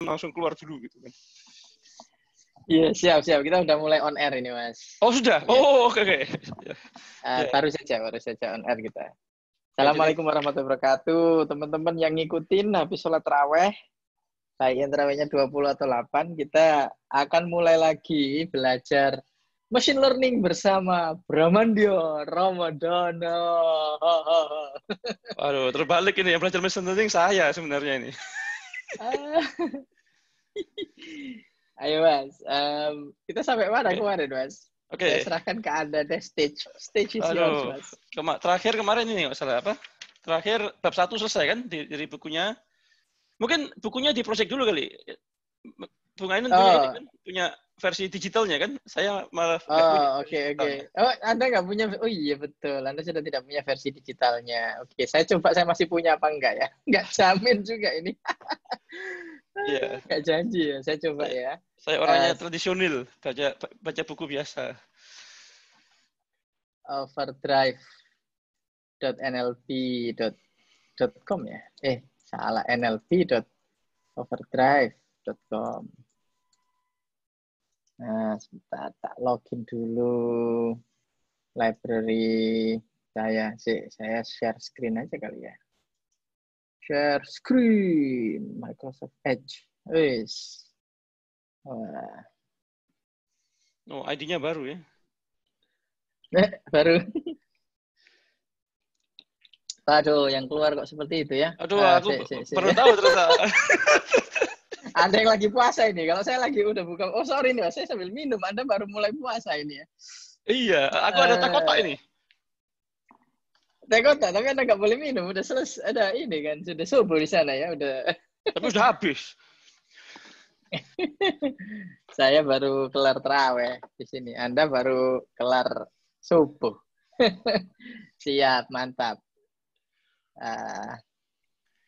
langsung keluar dulu gitu kan. Iya, siap. Kita udah mulai on air ini, Mas. Oh, sudah? Ya. Oh, oke. Baru saja on air kita. Ya, Assalamualaikum warahmatullahi wabarakatuh. Teman-teman yang ngikutin habis sholat raweh, baik yang terawihnya 20 atau 8, kita akan mulai lagi belajar machine learning bersama Bramandyo Ramadana. Aduh, terbalik ini. Yang belajar machine learning saya sebenarnya ini. Ayo, Mas. Kita sampai mana kemarin, Mas? Oke. Saya serahkan ke Anda deh stage. Stage is yours, Mas. Terakhir kemarin ini nggak salah apa? Terakhir bab 1 selesai kan dari bukunya. Mungkin bukunya diproject dulu kali. Bung Ainun punya versi digitalnya kan? Saya malah nggak punya. Oke. Oh, Anda nggak punya? Oh iya betul. Anda sudah tidak punya versi digitalnya. Oke, saya masih punya apa enggak ya? Nggak jamin juga ini. Iya. Nggak janji ya. Saya coba ya. Saya orangnya tradisional, baca buku biasa. Overdrive.nlp.com ya? Salah. nlp.overdrive.com. Nah, sebentar, tak login dulu library saya. Saya share screen aja kali ya. Share screen Microsoft Edge. Wis. Wah. Oh, ID-nya baru ya? Baru. Aduh, yang keluar kok seperti itu ya? Aduh, aku baru tahu ternyata. Anda yang lagi puasa ini. Kalau saya lagi udah buka. Oh, sorry nih, saya sambil minum. Anda baru mulai puasa ini ya. Iya, aku ada kotak ini. Kotak, tapi Anda nggak boleh minum. Udah selesai. Ada ini kan. Sudah subuh di sana ya. Udah. Tapi sudah habis. Saya baru kelar terawih di sini. Anda baru kelar subuh. Siap, mantap.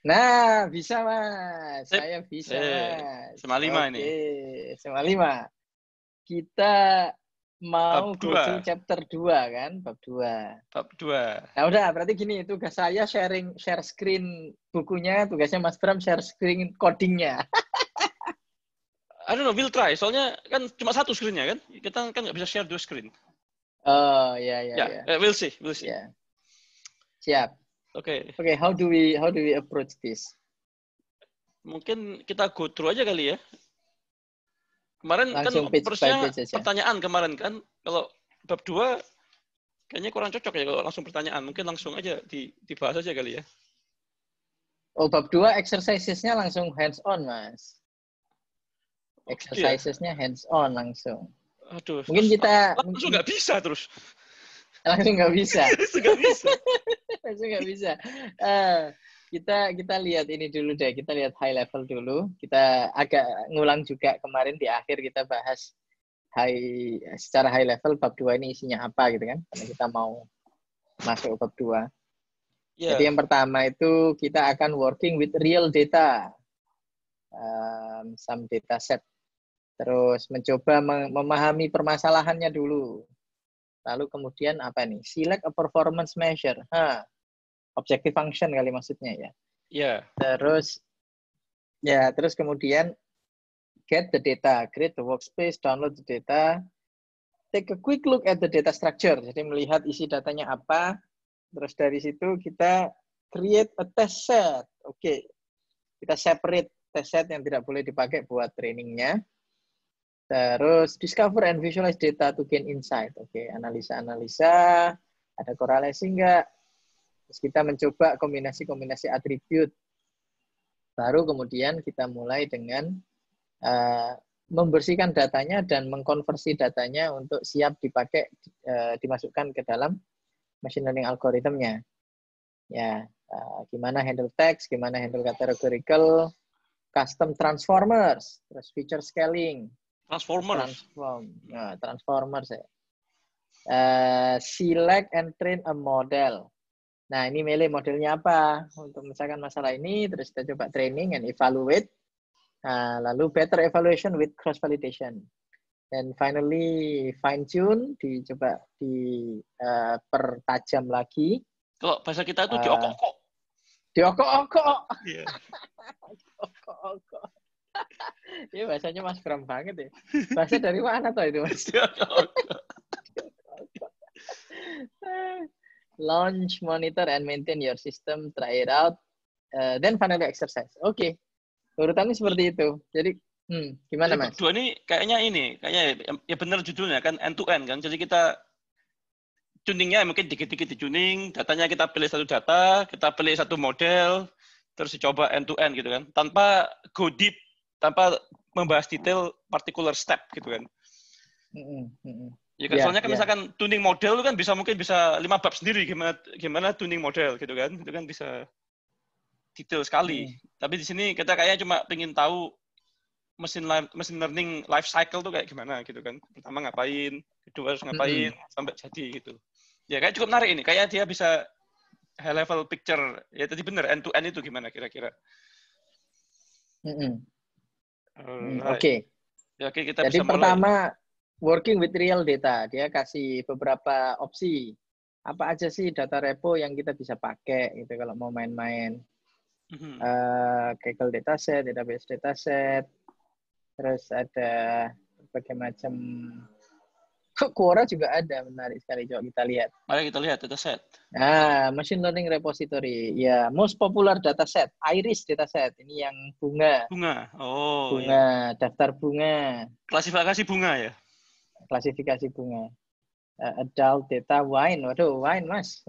Nah, bisa Mas. Saya bisa Mas. Sama 5 ini. Sama 5. Kita mau Bab 2. go to chapter 2 kan? Bab 2. Bab 2. Nah udah, berarti gini, tugas saya share screen bukunya, tugasnya Mas Bram share screen codingnya. I don't know, we'll try. Soalnya kan cuma satu screen-nya kan? Kita kan nggak bisa share 2 screen. Oh, ya. We'll see. Yeah. Siap. Oke, how do we approach this? Mungkin kita go through aja kali ya. Kemarin langsung kan pertanyaan kemarin kan. Kalau bab 2 kayaknya kurang cocok ya kalau langsung pertanyaan. Mungkin langsung aja dibahas aja kali ya. Oh, bab 2 exercises-nya langsung hands on, Mas. Exercises-nya hands on langsung. Aduh. Mungkin kita langsung nggak bisa terus. Langsung nggak bisa. Langsung nggak bisa. Kita lihat ini dulu deh. Kita lihat high level dulu. Kita agak ngulang juga kemarin di akhir kita bahas secara high level bab 2 ini isinya apa gitu kan. Karena kita mau masuk bab 2. Yeah. Jadi yang pertama itu kita akan working with real data. Some data set. Terus mencoba memahami permasalahannya dulu. Lalu kemudian apa nih? Select a performance measure. Objective function kali maksudnya ya. Iya. Yeah. Terus kemudian get the data, create the workspace, download the data, take a quick look at the data structure. Jadi melihat isi datanya apa. Terus dari situ kita create a test set. Oke. Kita separate test set yang tidak boleh dipakai buat trainingnya. Terus discover and visualize data to gain insight. Oke, analisa, ada korelasi enggak? Terus kita mencoba kombinasi atribut. Baru kemudian kita mulai dengan membersihkan datanya dan mengkonversi datanya untuk siap dipakai, dimasukkan ke dalam machine learning algorithmnya. Ya, gimana handle text, gimana handle categorical, custom transformers, terus feature scaling. Transformers ya. Select and train a model. Nah, ini milih modelnya apa untuk memecahkan masalah ini. Terus kita coba training and evaluate. Lalu better evaluation with cross validation. Dan finally fine tune, dicoba dipertajam lagi. Kalau bahasa kita itu diokok-okok. Diokok-okok. Iya. Diokok-okok. Iya, bahasanya Mas Bram banget ya. Bahasa dari mana tuh itu, Mas? Launch, monitor, and maintain your system. Try it out. Then finally exercise. Oke. Urutannya seperti itu. Jadi, gimana, Jadi Mas? berdua ini kayaknya ya benar judulnya kan end to end kan. Jadi kita tuningnya mungkin dikit-dikit di-tuning, datanya kita pilih satu data, kita pilih satu model, terus dicoba end to end gitu kan. Tanpa go deep, tanpa membahas detail particular step gitu kan. Ya kan, soalnya kan misalkan tuning model itu kan mungkin bisa 5 bab sendiri gimana tuning model gitu kan. Itu kan bisa detail sekali. Tapi di sini kita kayaknya cuma pengen tahu mesin learning life cycle tuh kayak gimana gitu kan. Pertama ngapain, kedua harus ngapain, sampai jadi gitu. Ya kayak cukup menarik ini. Kayak dia bisa high level picture. Ya tadi bener, end to end itu gimana kira-kira. Oke. Ya, oke, kita jadi bisa pertama, working with real data. Dia kasih beberapa opsi. Apa aja sih data repo yang kita bisa pakai gitu kalau mau main-main. Kaggle dataset, database dataset, terus ada berbagai macam. Quora juga ada, menarik sekali. Coba kita lihat. Mari kita lihat dataset. Machine learning repository. Ya, most popular dataset, Iris dataset. Ini yang bunga. Oh, bunga, ya. Daftar bunga. Klasifikasi bunga ya? Klasifikasi bunga. Adult data wine. Waduh, wine, Mas.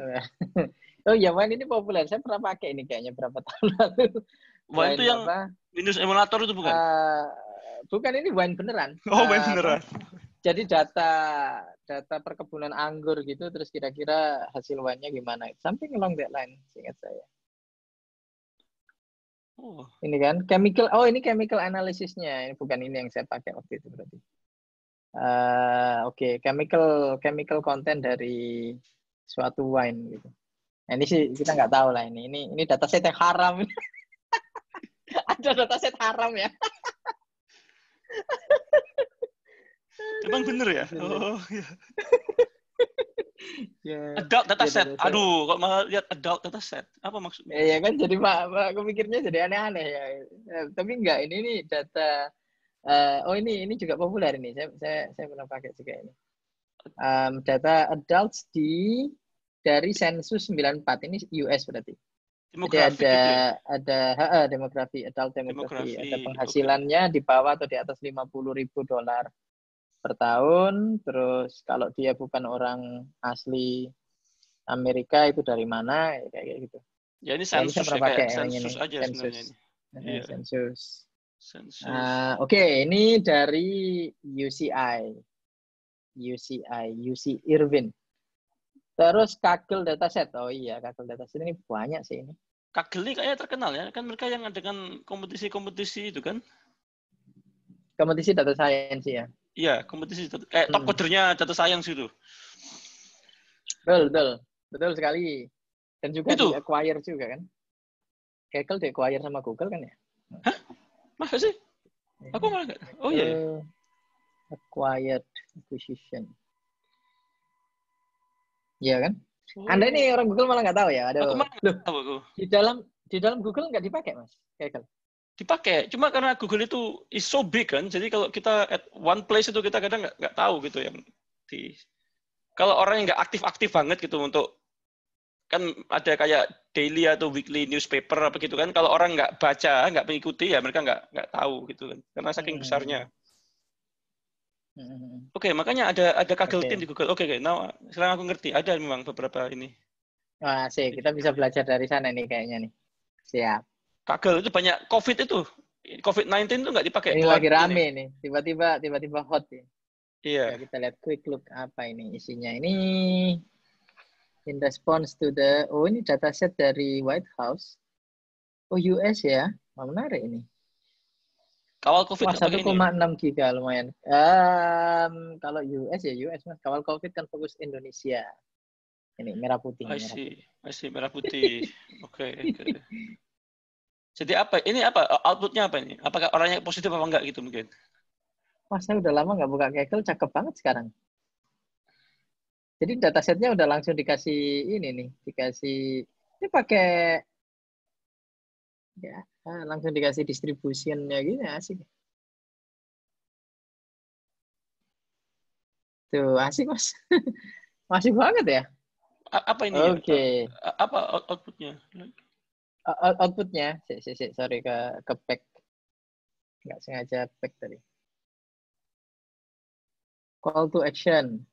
Oh ya, wine ini populer. Saya pernah pakai ini kayaknya berapa tahun lalu. Wine itu yang apa? Windows emulator itu bukan? Bukan, ini wine beneran. Oh, wine beneran. Jadi data perkebunan anggur gitu, terus kira-kira hasil wine-nya gimana? Something along that line, seingat saya. Oh. Ini kan chemical. Oh, ini chemical analysis-nya. Ini bukan ini yang saya pakai waktu itu berarti. Oke, chemical content dari suatu wine gitu. Nah, ini sih kita nggak tahu lah ini. Ini dataset yang haram. Ada dataset haram ya. Emang bener ya? Oh iya. Adult dataset. Aduh, kok malah lihat adult dataset. Apa maksudnya? Ya kan jadi Pak kepikirnya jadi aneh-aneh ya. Tapi enggak, ini data. Ini juga populer ini. Saya pernah pakai juga ini. Data adults dari sensus 94. Ini US berarti. Demografi jadi gitu ya? ada demografi, adult demografi. Ada penghasilannya di bawah atau di atas $50,000 per tahun. Terus kalau dia bukan orang asli Amerika itu dari mana, kayak gitu. Ya ini sensus ya, kayak sensus aja sebenarnya ini. Iya. Sensus. Oke, ini dari UC Irvine. Terus Kaggle dataset. Oh iya, Kaggle dataset ini banyak sih ini. Kaggle ini kayaknya terkenal ya, kan mereka yang adakan kompetisi-kompetisi itu kan? Kompetisi data science ya. Iya, kompetisi kayak top codernya data science gitu. Betul sekali. Dan juga itu di acquire juga kan. Kaggle di acquire sama Google kan ya? Hah? Masa sih? Aku malah nggak. Oh iya. Acquired acquisition. Iya kan? Anda ini orang Google malah nggak tahu ya? Aku malah nggak tahu aku. Di dalam Google nggak dipakai, Mas? Kaggle. Dipakai, cuma karena Google itu is so big kan, jadi kalau kita at one place itu kita kadang nggak tahu gitu yang kalau orang yang nggak aktif banget gitu untuk kan ada kayak daily atau weekly newspaper apa gitu kan, kalau orang nggak baca, nggak mengikuti ya mereka nggak tahu gitu kan, karena saking besarnya. Oke, makanya ada Kaggle team di Google. Oke, now sekarang aku ngerti, ada memang beberapa ini. Wah, sih kita bisa belajar dari sana nih kayaknya nih. Siap. Kaggle itu banyak COVID-19 itu nggak dipakai. Ini lagi rame nih, tiba-tiba hot ya. Iya. Ya, kita lihat quick look apa ini isinya. Ini in response to ini dataset dari White House. Oh, US ya. Menarik ini. Kawal COVID 1,6 giga lumayan. Kalau US ya US, Mas. Kawal COVID kan fokus Indonesia. Ini merah putih. Masih merah putih. Oke. Jadi ini outputnya apa ini? Apakah orangnya positif apa enggak gitu mungkin? Wah, saya udah lama nggak buka Kaggle, cakep banget sekarang. Jadi datasetnya udah langsung dikasih ini pakai ya langsung dikasih distributionnya gitu asik. Tuh, asik Mas. Masih banget ya? Apa ini ya? Oke. Apa outputnya? Outputnya, sorry ke back. Nggak sengaja back tadi. Call to action.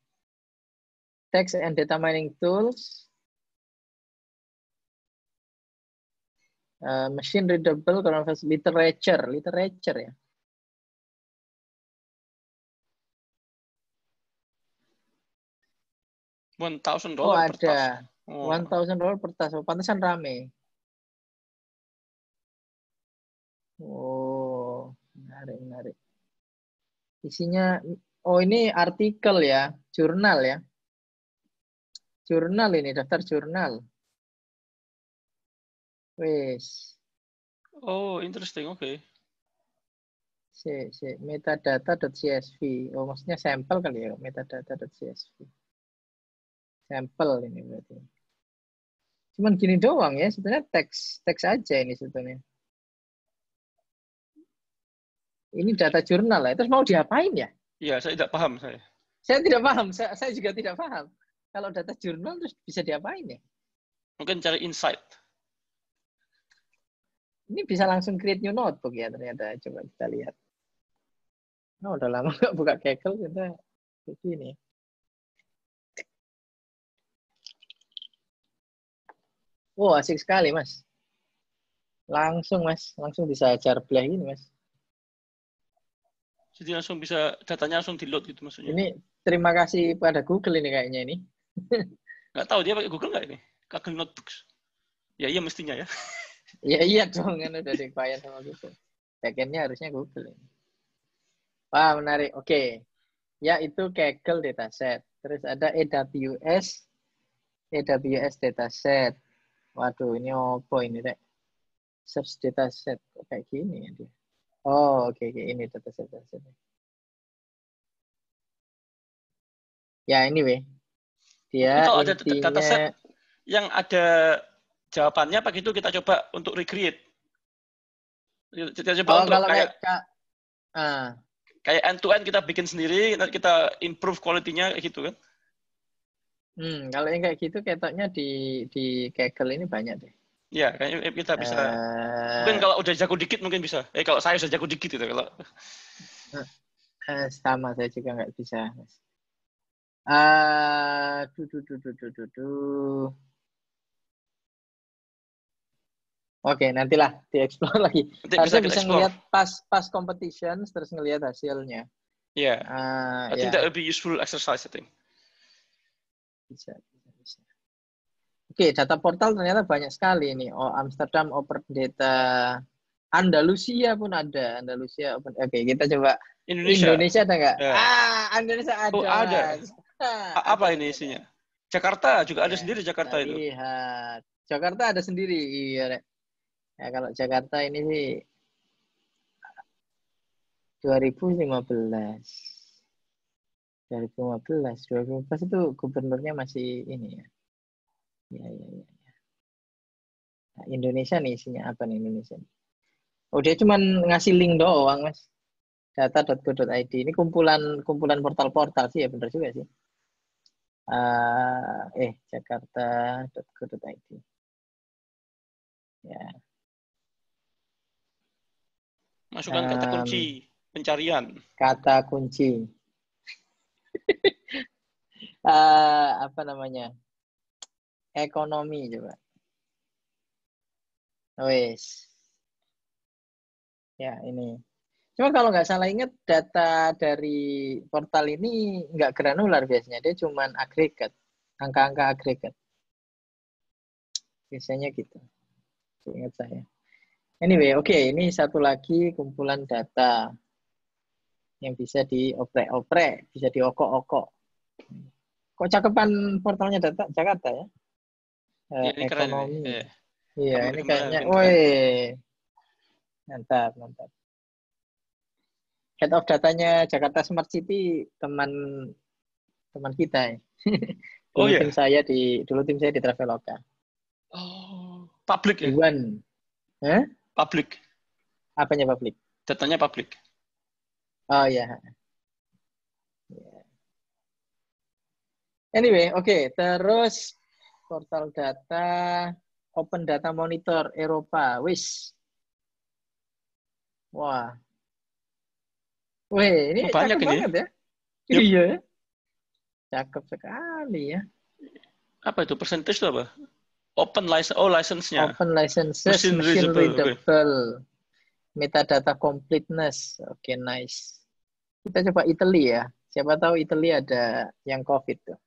Text and data mining tools. Machine readable literature ya. $1,000 Oh per task. ada. $1,000 per task. Oh, pantesan rame. Oh, menarik. Isinya, oh ini artikel ya, jurnal ya. Jurnal ini, daftar jurnal. Wes. Oh, interesting. Oke. Metadata.csv. Oh, maksudnya sampel kali ya, metadata.csv. Sampel ini berarti. Cuman gini doang ya, sebenarnya teks aja ini sebetulnya. Ini data jurnal ya. Terus mau diapain ya? Iya, saya tidak paham saya. Saya tidak paham. Saya juga tidak paham. Kalau data jurnal terus bisa diapain ya? Mungkin cari insight. Ini bisa langsung create new notebook ya ternyata. Coba kita lihat. Oh, udah lama nggak buka Kaggle, kita begini. Oh, asik sekali, Mas. Langsung, Mas. Langsung bisa ajar belah ini, Mas. Jadi langsung bisa, datanya langsung di-load gitu maksudnya. Ini terima kasih pada Google ini kayaknya ini. Nggak tahu dia pakai Google nggak ini? Google Notebooks. Ya iya mestinya ya. Ya iya dong, kan udah di-acquire sama Google. Backend-nya harusnya Google ini. Wah, menarik. Oke. Ya, itu Kaggle dataset. Terus ada AWS dataset. Waduh, ini apa ini, Rek? Search dataset. Kok kayak gini ya dia? Oh, oke. Ini dataset. Ya, anyway. Mungkin Dia kalau ada dataset intinya... yang ada jawabannya, pakai itu kita coba untuk recreate. Kita coba untuk kalau kayak kayak end to end kita bikin sendiri, nanti kita improve quality-nya gitu kan. Kalau yang kayak gitu ketoknya di Kaggle ini banyak deh. Ya, kayaknya kita bisa. Mungkin kalau udah jago dikit mungkin bisa. Kalau saya sudah jago dikit itu kalau. Sama saya juga nggak bisa. Oke, nantilah dieksplor lagi. Nanti Harusnya kita bisa explore. ngelihat pas competition terus ngelihat hasilnya. Yeah. I think that would be useful exercise, I think. Bisa. Oke, data portal ternyata banyak sekali ini. Oh, Amsterdam Open Data, Andalusia pun ada. Andalusia Open. Oke, kita coba. Indonesia ada nggak? Yeah. Indonesia ada. Oh, ada. Mas. Apa ini isinya? Jakarta juga ada sendiri Jakarta itu. Lihat. Jakarta ada sendiri. Iya, ya, kalau Jakarta ini sih 2015 itu gubernurnya masih ini ya. Ya. Nah, Indonesia nih isinya apa nih Indonesia? Oh, dia cuma ngasih link doang, Mas. Data.go.id. Ini kumpulan portal-portal sih ya, benar juga sih. Jakarta.go.id. Ya. Masukkan kata kunci pencarian. Kata kunci. Apa namanya? Ekonomi coba. Wes. Ya, ini. Cuma kalau nggak salah ingat, data dari portal ini nggak granular biasanya. Dia cuma agregat. Angka-angka agregat. Biasanya gitu. Ingat saya. Anyway, oke. Ini satu lagi kumpulan data yang bisa dioprek-oprek, bisa diokok-okok. Kok cakepan portalnya data Jakarta ya? Ini Ekonomi. keren ini. Iya, ini kayaknya, woi, mantap. Head of datanya Jakarta Smart City teman kita ya. Dulu tim saya di Traveloka. Oh, publik ya? Iwan. Publik. Apanya publik? Datanya publik. Oh iya. Anyway, oke. Terus portal data, Open Data Monitor Eropa. Wis. Wah. Wih, ini Banyak cakep ini. banget ya. Yup. Iya. Cakep sekali ya. Apa itu? Percentage itu apa? Open license. Oh, license-nya. Open licenses, Machine machine readable. Okay. readable, metadata completeness. Oke, nice. Kita coba Italy ya. Siapa tahu Italy ada yang COVID tuh.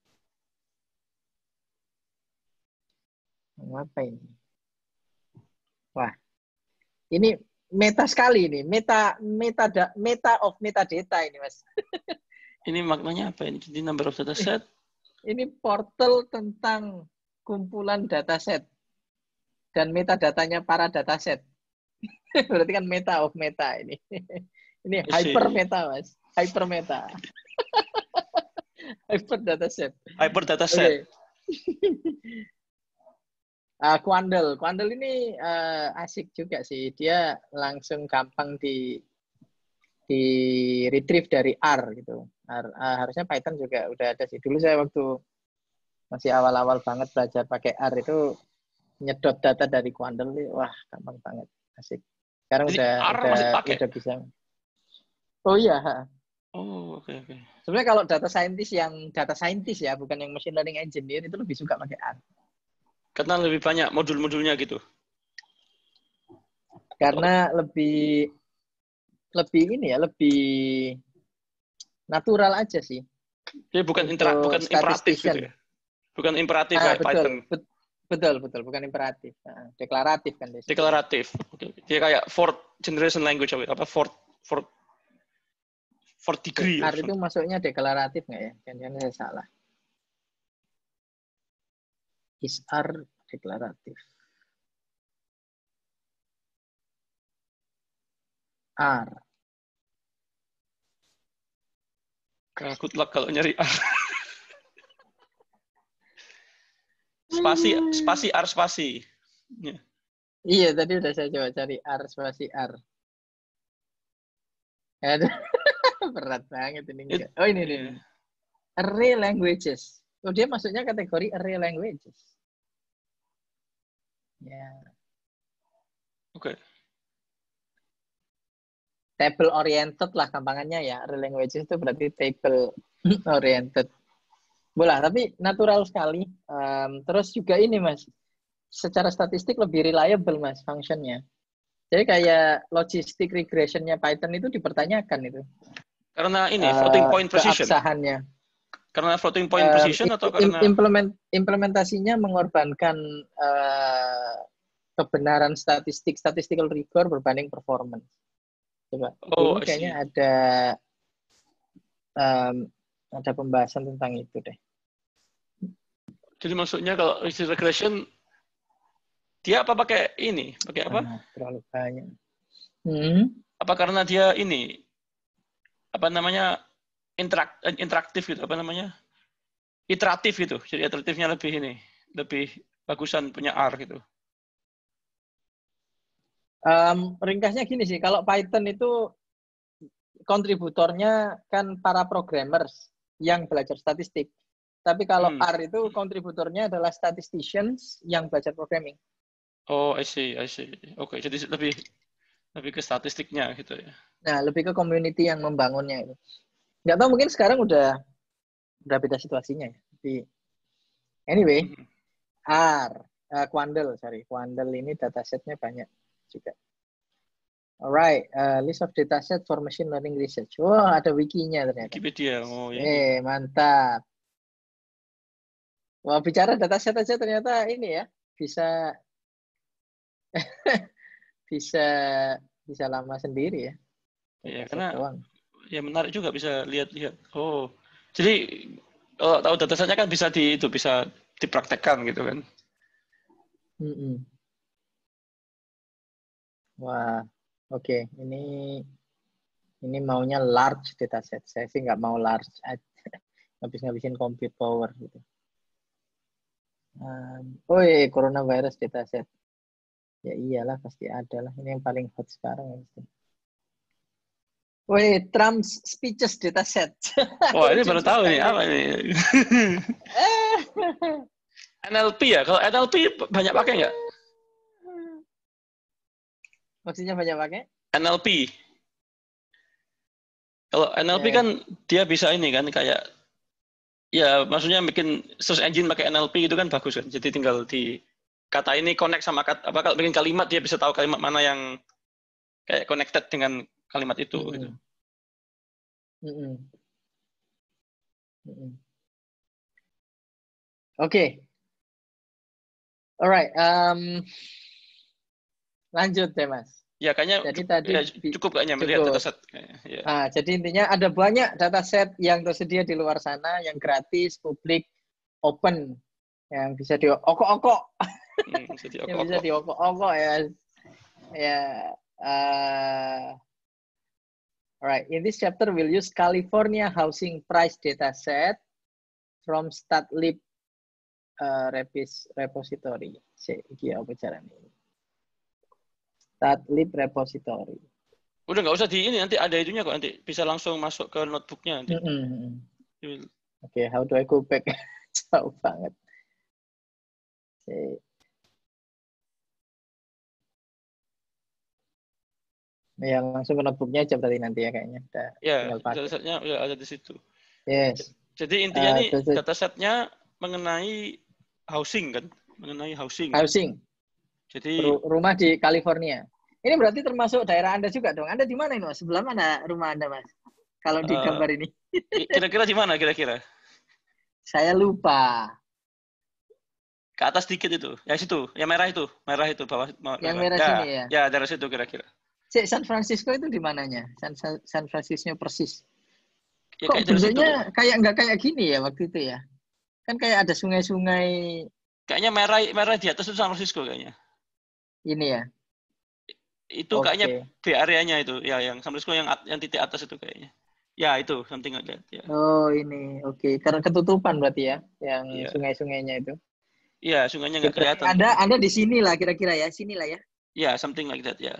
Apa ini? Wah, ini meta sekali ini. Meta of metadata ini, Mas. Ini maknanya apa ini? Jadi number of data set. Ini portal tentang kumpulan dataset dan metadatanya para dataset. Berarti kan meta of meta ini. Ini hyper meta, Mas. Hyper meta. Hyper dataset. Hyper data Oke. set. Quandel ini asik juga sih. Dia langsung gampang di retrieve dari R gitu. Harusnya Python juga udah ada sih. Dulu saya waktu masih awal-awal banget belajar pakai R itu nyedot data dari Quandel, wah gampang banget, asik. Sekarang Jadi R masih pakai? udah bisa. Oh iya. Oh, oke. Sebenarnya kalau data scientist ya, bukan yang machine learning engineer, itu lebih suka pakai R. Karena lebih banyak modul-modulnya gitu. Karena lebih ini ya, lebih natural aja sih. Jadi bukan imperatif gitu ya. Bukan imperatif kayak betul, Python. betul, bukan imperatif. Deklaratif kan dia. Deklaratif. Oke. Dia kayak fourth generation language apa fourth degree. R itu masuknya deklaratif nggak ya? Jangan saya salah. Is R deklaratif? R. Good luck kalau nyari R. spasi R spasi. Ya. Iya, tadi udah saya coba cari R spasi R. Aduh, berat banget ini. Oh ini. Array languages. Oh, dia masuknya kategori array languages. Ya. Oke. Table oriented lah gampangannya ya. Array languages itu berarti table oriented. Boleh, tapi natural sekali. Terus juga ini, Mas. Secara statistik lebih reliable, Mas, functionnya. Jadi kayak logistic regressionnya Python itu dipertanyakan itu. Karena ini floating point precision. Keabsahannya. Karena floating point precision atau karena implementasinya mengorbankan kebenaran statistical rigor berbanding performance. Coba. Dulu kayaknya ada pembahasan tentang itu deh. Jadi maksudnya kalau regression dia apa pakai ini? Pakai apa? Terlalu banyak. Apa karena dia ini apa namanya interaktif gitu, apa namanya? Iteratif gitu. Jadi iteratifnya lebih bagusan punya R gitu. Ringkasnya gini sih, kalau Python itu kontributornya kan para programmers yang belajar statistik. Tapi kalau R itu kontributornya adalah statisticians yang belajar programming. Oh, I see. Oke, jadi lebih ke statistiknya gitu ya. Nah, lebih ke community yang membangunnya itu. Nggak tahu, mungkin sekarang udah beda situasinya ya. Tapi anyway, Quandel ini datasetnya banyak juga. Alright, list of dataset for machine learning research. Wah, ada wikinya ternyata. Wikipedia. Oh, ya. Mantap. Wah, bicara dataset aja ternyata ini ya, bisa bisa lama sendiri ya. Iya, karena ya menarik juga bisa lihat-lihat. Oh, jadi kalau tahu datasetnya kan bisa bisa dipraktekkan gitu kan. Wah, oke. Ini maunya large dataset. Saya sih nggak mau large, ngabisin compute power gitu. Coronavirus dataset. Ya iyalah, pasti ada lah. Ini yang paling hot sekarang. Wait, Trump's speeches dataset. Wah, ini baru tahu nih apa ini. NLP ya? Kalau NLP banyak pakai nggak? Maksudnya banyak pakai? NLP. Kalau NLP kan dia bisa ini kan kayak ya maksudnya bikin search engine pakai NLP itu kan bagus kan. Jadi tinggal di kata ini connect sama kata apa kalau bikin kalimat dia bisa tahu kalimat mana yang kayak connected dengan kalimat itu gitu. Oke. Alright, lanjut deh Mas. Ya kayaknya jadi tadi ya, cukup kayaknya melihat dataset. Ya. Nah, jadi intinya ada banyak dataset yang tersedia di luar sana yang gratis, publik, open, yang bisa diokok-okok. Yang bisa diokok-okok ya. Ya. Alright, in this chapter we'll use California housing price dataset from StatLib repository. Iki apa caranya ini? StatLib repository. Udah nggak usah di ini, nanti ada itunya kok, nanti bisa langsung masuk ke notebooknya nanti. Oke, how do I go back? Jauh banget. Ya langsung ke notebooknya aja berarti nanti ya kayaknya. Ya, datasetnya udah ada di situ. Yes. Jadi intinya nih datasetnya mengenai housing kan, mengenai housing. Housing. Jadi rumah di California. Ini berarti termasuk daerah Anda juga dong. Anda di mana ini, Mas? Sebelah mana rumah Anda, Mas? Kalau di gambar ini. Kira-kira di mana kira-kira? Saya lupa. Ke atas dikit itu. Ya situ, yang merah itu bawah. Yang merah sini ya. Ya, dari situ kira-kira. San Francisco itu di mananya? San Francisco persis. Ya, kok bentuknya kayak nggak kayak gini ya waktu itu ya? Kan kayak ada sungai-sungai. Kayaknya merah di atas itu San Francisco kayaknya. Ini ya. Itu kayaknya B areanya itu, ya yang San Francisco yang titik atas itu kayaknya. Ya itu something like that. Ya. Oh ini, oke. Karena ketutupan berarti ya, yang sungai-sungainya itu. Iya, sungainya nggak kelihatan. Anda di sini lah kira-kira ya, sini lah ya. Ya, something like that ya.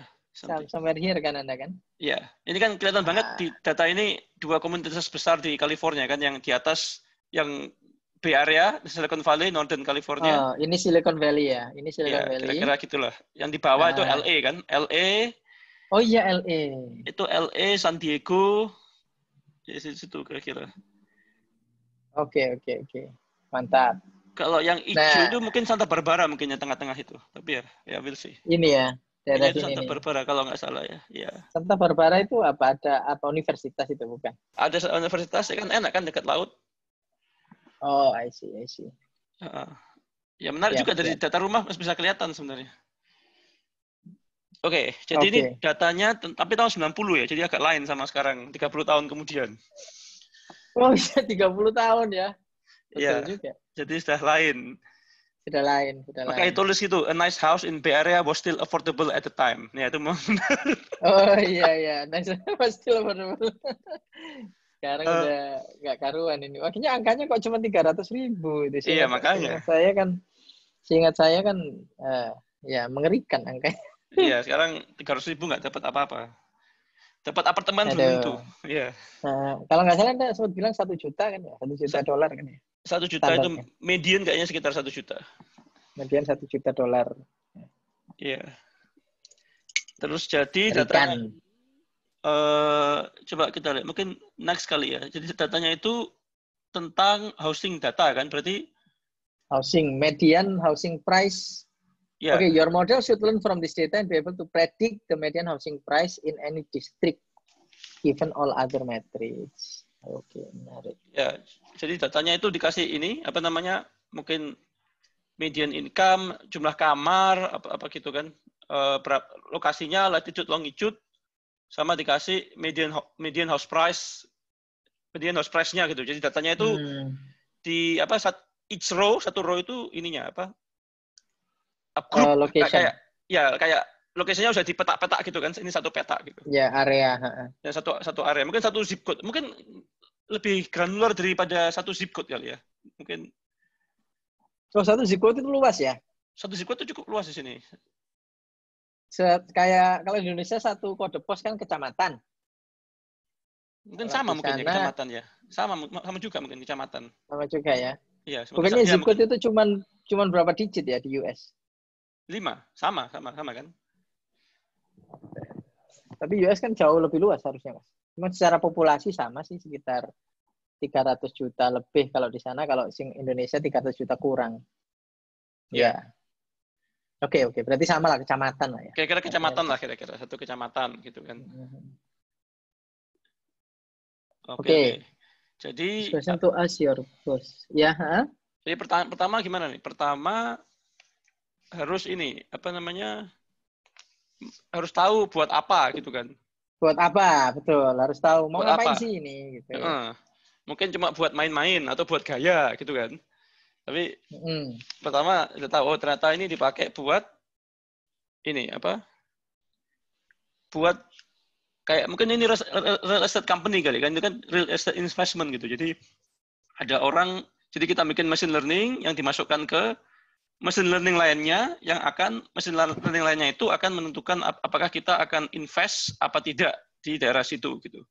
Somewhere here kan Anda kan? Iya, ini kan kelihatan banget di data ini dua komunitas besar di California kan, yang di atas yang Bay Area, Silicon Valley, Northern California. Oh, ini Silicon Valley ya. Ini Silicon Valley. Kira-kira gitulah. Yang di bawah itu LA kan. LA. Oh iya LA. Itu LA, San Diego. Ya situ kira-kira. Oke. Mantap. Kalau yang hijau itu mungkin Santa Barbara mungkin yang tengah-tengah itu. Tapi ya we'll see. Ini ya. Ini itu Santa Barbara kalau nggak salah ya. Ya. Santa Barbara itu apa? Ada apa universitas itu bukan? Ada universitas kan enak kan dekat laut. Oh, I see. Ya menarik juga dari data rumah bisa kelihatan sebenarnya. Oke, jadi ini datanya tapi tahun 90 ya, jadi agak lain sama sekarang 30 tahun kemudian. Oh iya 30 tahun ya. Iya, jadi sudah lain. Sudah lain. Makanya tulis gitu, a nice house in Bay Area was still affordable at the time. Ya itu mau benar. Oh iya, nice was still affordable. Sekarang udah nggak karuan ini. Makanya angkanya kok cuma 300.000 itu sih. Iya, makanya. Seingat saya kan ya mengerikan angkanya. Iya, sekarang 300.000 nggak dapat apa-apa. Dapat apartemen belum tentu. Iya. Kalau nggak salah Anda sempat bilang 1 juta kan ya? 1 juta dolar kan ya? 1 juta standar, itu median kayaknya sekitar 1 juta. Median 1 juta dolar. Iya. Terus jadi datanya coba kita lihat, mungkin next kali ya. Jadi datanya itu tentang housing data kan, berarti median housing price. Yeah. Okay, your model should learn from this data and be able to predict the median housing price in any district given all other metrics. Oke, menarik. Ya, jadi datanya itu dikasih ini apa namanya? Mungkin median income, jumlah kamar, apa gitu kan. Lokasinya, latitude, longitude, sama dikasih median house price-nya gitu. Jadi datanya itu di apa each row, satu row itu ininya apa? Group, location. Kayak lokasinya sudah dipetak-petak gitu kan. Ini satu peta gitu. Ya, area. Ya, satu area. Mungkin satu zip code. Mungkin lebih granular daripada satu zip code kali ya. Mungkin. Oh, satu zip code itu luas ya? Satu zip code itu cukup luas di sini. Kayak kalau di Indonesia satu kode pos kan kecamatan. Mungkin Kalau sama di mungkin ya sana kecamatan ya. Sama juga mungkin kecamatan. sama juga ya. Iya, Bukannya ya zip mungkin code itu cuman berapa digit ya di US? 5. Sama kan? Tapi US kan jauh lebih luas harusnya, Mas. Cuma secara populasi sama sih sekitar 300 juta lebih kalau di sana, kalau sing Indonesia 300 juta kurang. Ya. Ya. Oke, berarti sama lah kecamatan lah ya. Kira-kira kecamatan lah kira-kira. Satu kecamatan gitu kan. Oke. Jadi question to ask your boss. Ya, jadi pertama gimana nih? Pertama harus ini, apa namanya? Harus tahu buat apa gitu kan. Buat apa? Betul, harus tahu mau Buat ngapain apa? sih ini gitu. Mungkin cuma buat main-main atau buat gaya gitu kan. Tapi pertama kita tahu oh ternyata ini dipakai buat ini apa? Buat kayak mungkin ini real estate company kali kan, itu kan real estate investment gitu. Jadi ada orang, jadi kita bikin machine learning yang dimasukkan ke machine learning lainnya, yang akan machine learning lainnya itu akan menentukan apakah kita akan invest apa tidak di daerah situ gitu.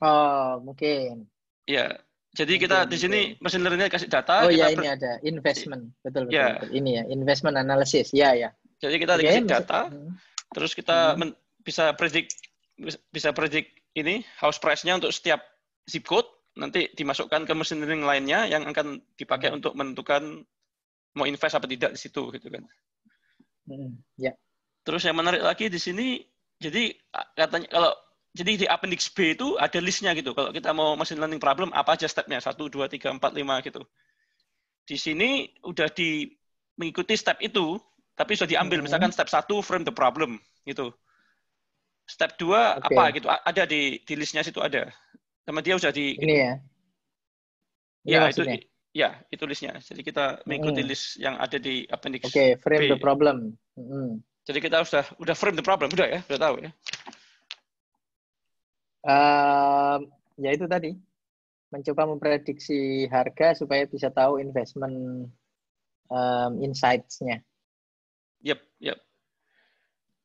Oh, mungkin. Ya, jadi kita di sini machine learning kasih data. Oh kita ya, ini ada investment, betul. Ya. Ini ya, investment analysis, ya. Jadi kita dikasih data, terus kita bisa predik ini house price-nya untuk setiap zip code, nanti dimasukkan ke machine learning lainnya yang akan dipakai untuk menentukan mau invest apa tidak di situ gitu kan. Ya. Terus yang menarik lagi di sini, jadi katanya kalau jadi di appendix B itu ada listnya gitu. Kalau kita mau machine learning problem apa aja stepnya 1, 2, 3, 4, 5 gitu. Di sini udah mengikuti step itu, tapi sudah diambil misalkan step 1 frame the problem gitu. Step 2 apa gitu, ada di listnya situ ada. Sama dia udah di ini ya. Ini ya maksudnya. itu listnya. Jadi kita mengikuti list yang ada di appendix frame B. the problem. Jadi kita udah frame the problem, udah ya, udah tahu ya. Ya itu tadi, mencoba memprediksi harga supaya bisa tahu investment insights-nya. Yep.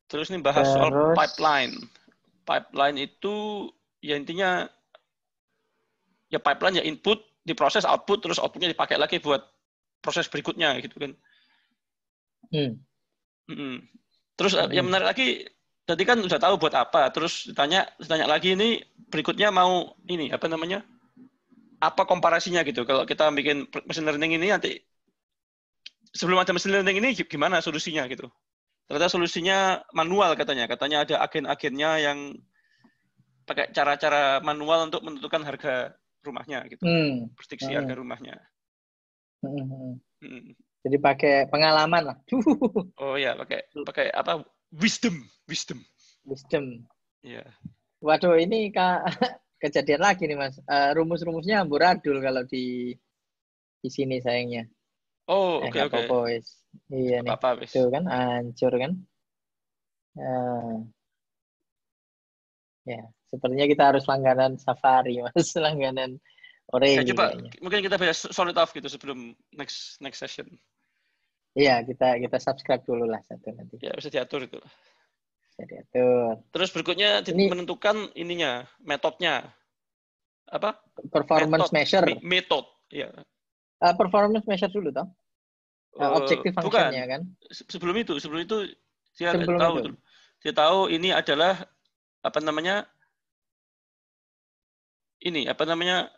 Terus nih bahas soal pipeline. Pipeline itu ya intinya ya pipeline ya input, diproses output, terus outputnya dipakai lagi buat proses berikutnya gitu kan. Terus yang menarik lagi, tadi kan udah tahu buat apa, terus ditanya lagi ini berikutnya mau ini apa namanya? Apa komparasinya gitu? Kalau kita bikin machine learning ini nanti sebelum ada machine learning ini gimana solusinya gitu? Ternyata solusinya manual katanya ada agen-agennya yang pakai cara-cara manual untuk menentukan harga rumahnya gitu, prediksi harga rumahnya. Jadi pakai pengalaman lah. Oh ya, pakai apa? Wisdom. Iya. Waduh, ini kejadian lagi nih Mas. Rumus-rumusnya amburadul kalau di sini sayangnya. Oh, oke. Iya nih. Tuh kan hancur kan. Ya, sepertinya kita harus langganan Safari, Mas. Langganan Orehi. Ya, coba mungkin kita bisa solid off gitu sebelum next session. Iya, kita subscribe dulu lah satu nanti. Ya, bisa diatur itu. Bisa diatur. Terus berikutnya menentukan ininya, metodenya. Apa? Performance measure. Metode, ya. Performance measure dulu toh. Objective function-nya kan. Sebelum itu dia tahu. Dia tahu ini adalah apa namanya? Ini apa namanya?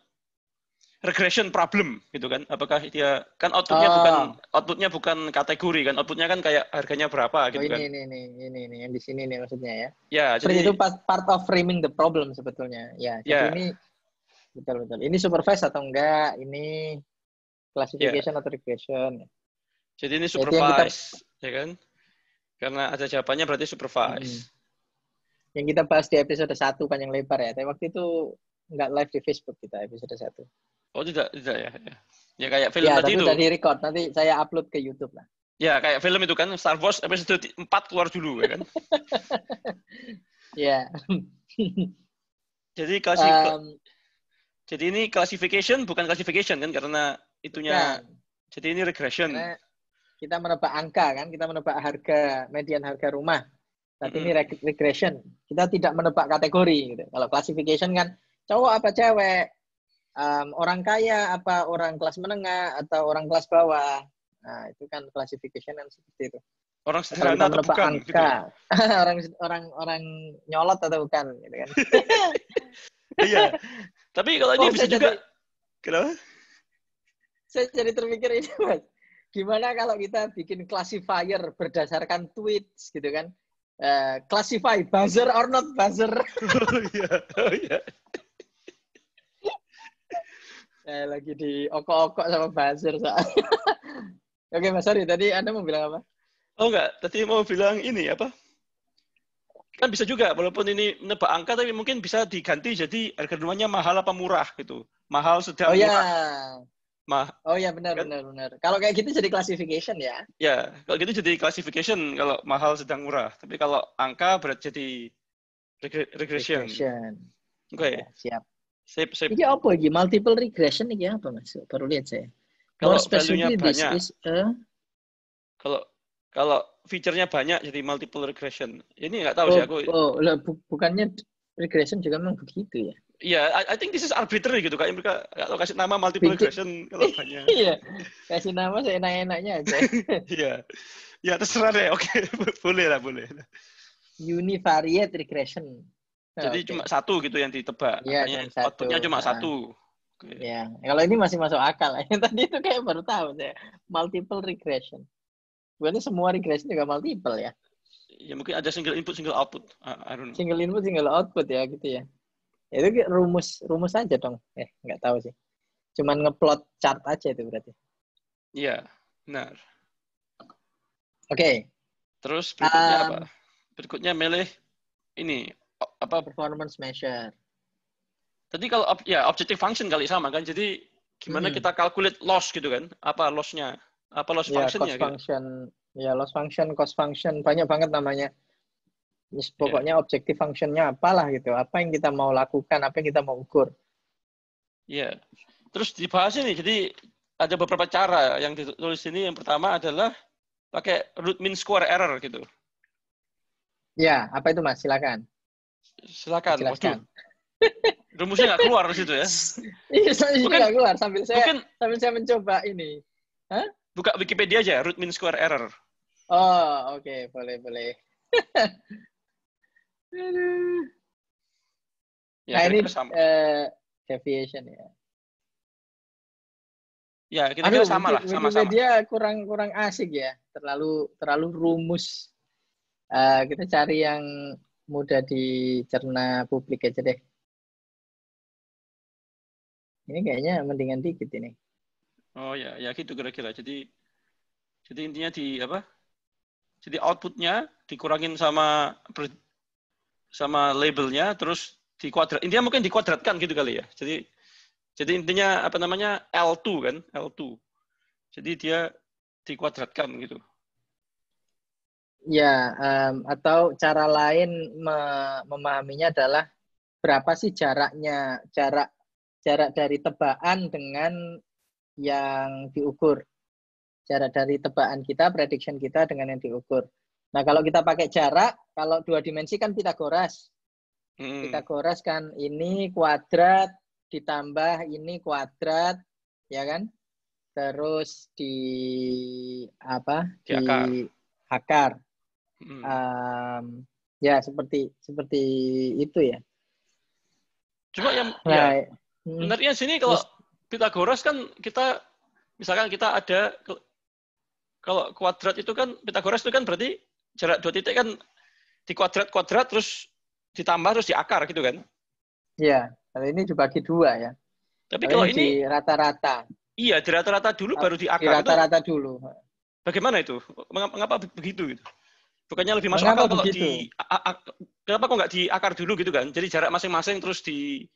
Regression problem gitu kan. Apakah dia kan outputnya bukan kategori kan. Outputnya kan kayak harganya berapa gitu kan. Ini yang di sini nih maksudnya ya. Ya, jadi itu part of framing the problem sebetulnya. Ya, jadi ini betul. Ini supervised atau enggak? Ini classification atau regression. Jadi ini supervised, ya kan? Karena ada jawabannya berarti supervised. Yang kita bahas di episode 1 panjang lebar ya. Tapi waktu itu enggak live di Facebook kita episode 1. Oh, tidak ya. Ya kayak film tadi itu. Ya, tapi udah record. Nanti saya upload ke YouTube lah. Ya, kayak film itu kan, Star Wars episode 4 keluar dulu, ya kan? Ya. Jadi jadi ini classification bukan classification kan, karena itunya. Bukan. Jadi ini regression. Karena kita menebak angka kan, kita menebak median harga rumah. Berarti ini regression. Kita tidak menebak kategori gitu. Kalau classification kan cowok apa cewek, orang kaya apa orang kelas menengah atau orang kelas bawah. Nah, itu kan classification kan seperti itu. Orang Kalau kita sederhana atau menebak bukan angka, gitu ya. orang nyolot atau bukan gitu kan. Iya. Tapi kalau ini bisa juga kenapa? Saya jadi terpikir ini, Mas. Gimana kalau kita bikin classifier berdasarkan tweets gitu kan? Classify buzzer or not buzzer. Oh iya. Oh iya. Saya lagi di okok-okok sama buzzer soalnya. Oke, Mas, sorry. Tadi Anda mau bilang apa? Oh enggak, tadi mau bilang ini apa? Kan bisa juga, walaupun ini menebak angka, tapi mungkin bisa diganti jadi harga rumahnya mahal apa murah gitu. Mahal, sedang, Oh ya. murah. Oh ya, benar. Kan? Kalau kayak gitu jadi classification ya. Ya, kalau gitu jadi classification kalau mahal, sedang, murah. Tapi kalau angka berat jadi regression. Oke. Ya, siap. Sip. Ini apa lagi? Multiple regression ini apa, Mas? Baru lihat saya. Kalau More value-nya specifically, this banyak. is a... Kalau feature-nya banyak jadi multiple regression. Ini nggak tahu sih aku. Bukannya regression juga memang begitu ya? Iya, I think this is arbitrary gitu. Kayak mereka kalau kasih nama multiple regression kalau banyak. Iya, kasih nama seenak-enaknya aja. Iya. Ya terserah deh. Oke, boleh lah. Univariate regression. Jadi cuma satu gitu yang ditebak. Iya, outputnya cuma satu. Okay. Ya, kalau ini masih masuk akal. Yang tadi itu kayak baru tahu saya. Multiple regression. Bukannya semua regression juga multiple ya? Ya mungkin ada single input, single output. I don't know. Single input, single output ya gitu ya. Itu rumus aja dong. Nggak tahu sih. Cuman ngeplot chart aja itu berarti. Iya, benar. Oke. Terus berikutnya apa? Berikutnya milih ini apa? Performance measure. Tadi kalau objective function kali sama kan. Jadi gimana kita calculate loss gitu kan? Apa loss-nya? Apa loss function-nya? Cost function. Ya, loss function, cost function. Banyak banget namanya. Pokoknya objective function-nya apalah gitu. Apa yang kita mau lakukan, apa yang kita mau ukur. Iya. Terus dibahas ini. Jadi ada beberapa cara yang ditulis ini. Yang pertama adalah pakai root mean square error gitu. Ya, apa itu Mas? Silakan. Waduh. Rumusnya nggak keluar di situ ya? Iya, nggak keluar. Sambil saya mencoba ini. Hah? Buka Wikipedia aja, root mean square error. Oh, oke. Boleh. Ya, nah, ini sama. Deviation ya. Ya, kira-kira sama lah. Wikipedia kurang asik ya. Terlalu rumus. Kita cari yang mudah dicerna publik aja deh. Ini kayaknya mendingan dikit ini. Oh ya gitu kira-kira. Jadi intinya di apa? Jadi outputnya dikurangin sama labelnya, terus dikuadrat. Intinya mungkin dikuadratkan gitu kali ya. Jadi intinya apa namanya L2 kan, L2. Jadi dia dikuadratkan gitu. Ya, atau cara lain memahaminya adalah berapa sih jarak dari tebakan dengan yang diukur. Jarak dari tebakan kita, prediction kita dengan yang diukur. Nah, kalau kita pakai jarak, kalau 2 dimensi kan Pitagoras. Pitagoras kan ini kuadrat ditambah ini kuadrat, ya kan? Terus di akar. Ya seperti itu ya. Cuma yang benarnya sini kalau Pitagoras kan kita misalkan kita ada kalau kuadrat itu kan Pitagoras itu kan berarti jarak 2 titik kan di kuadrat terus ditambah terus diakar gitu kan? Iya, kalau ini dibagi 2 ya. Tapi kalau ini di rata-rata. Iya, di rata-rata dulu baru diakar. Di rata-rata dulu. Bagaimana itu? Mengapa begitu gitu? Bukannya lebih masuk akal kalau kenapa kok nggak diakar dulu gitu kan? Jadi jarak masing-masing terus di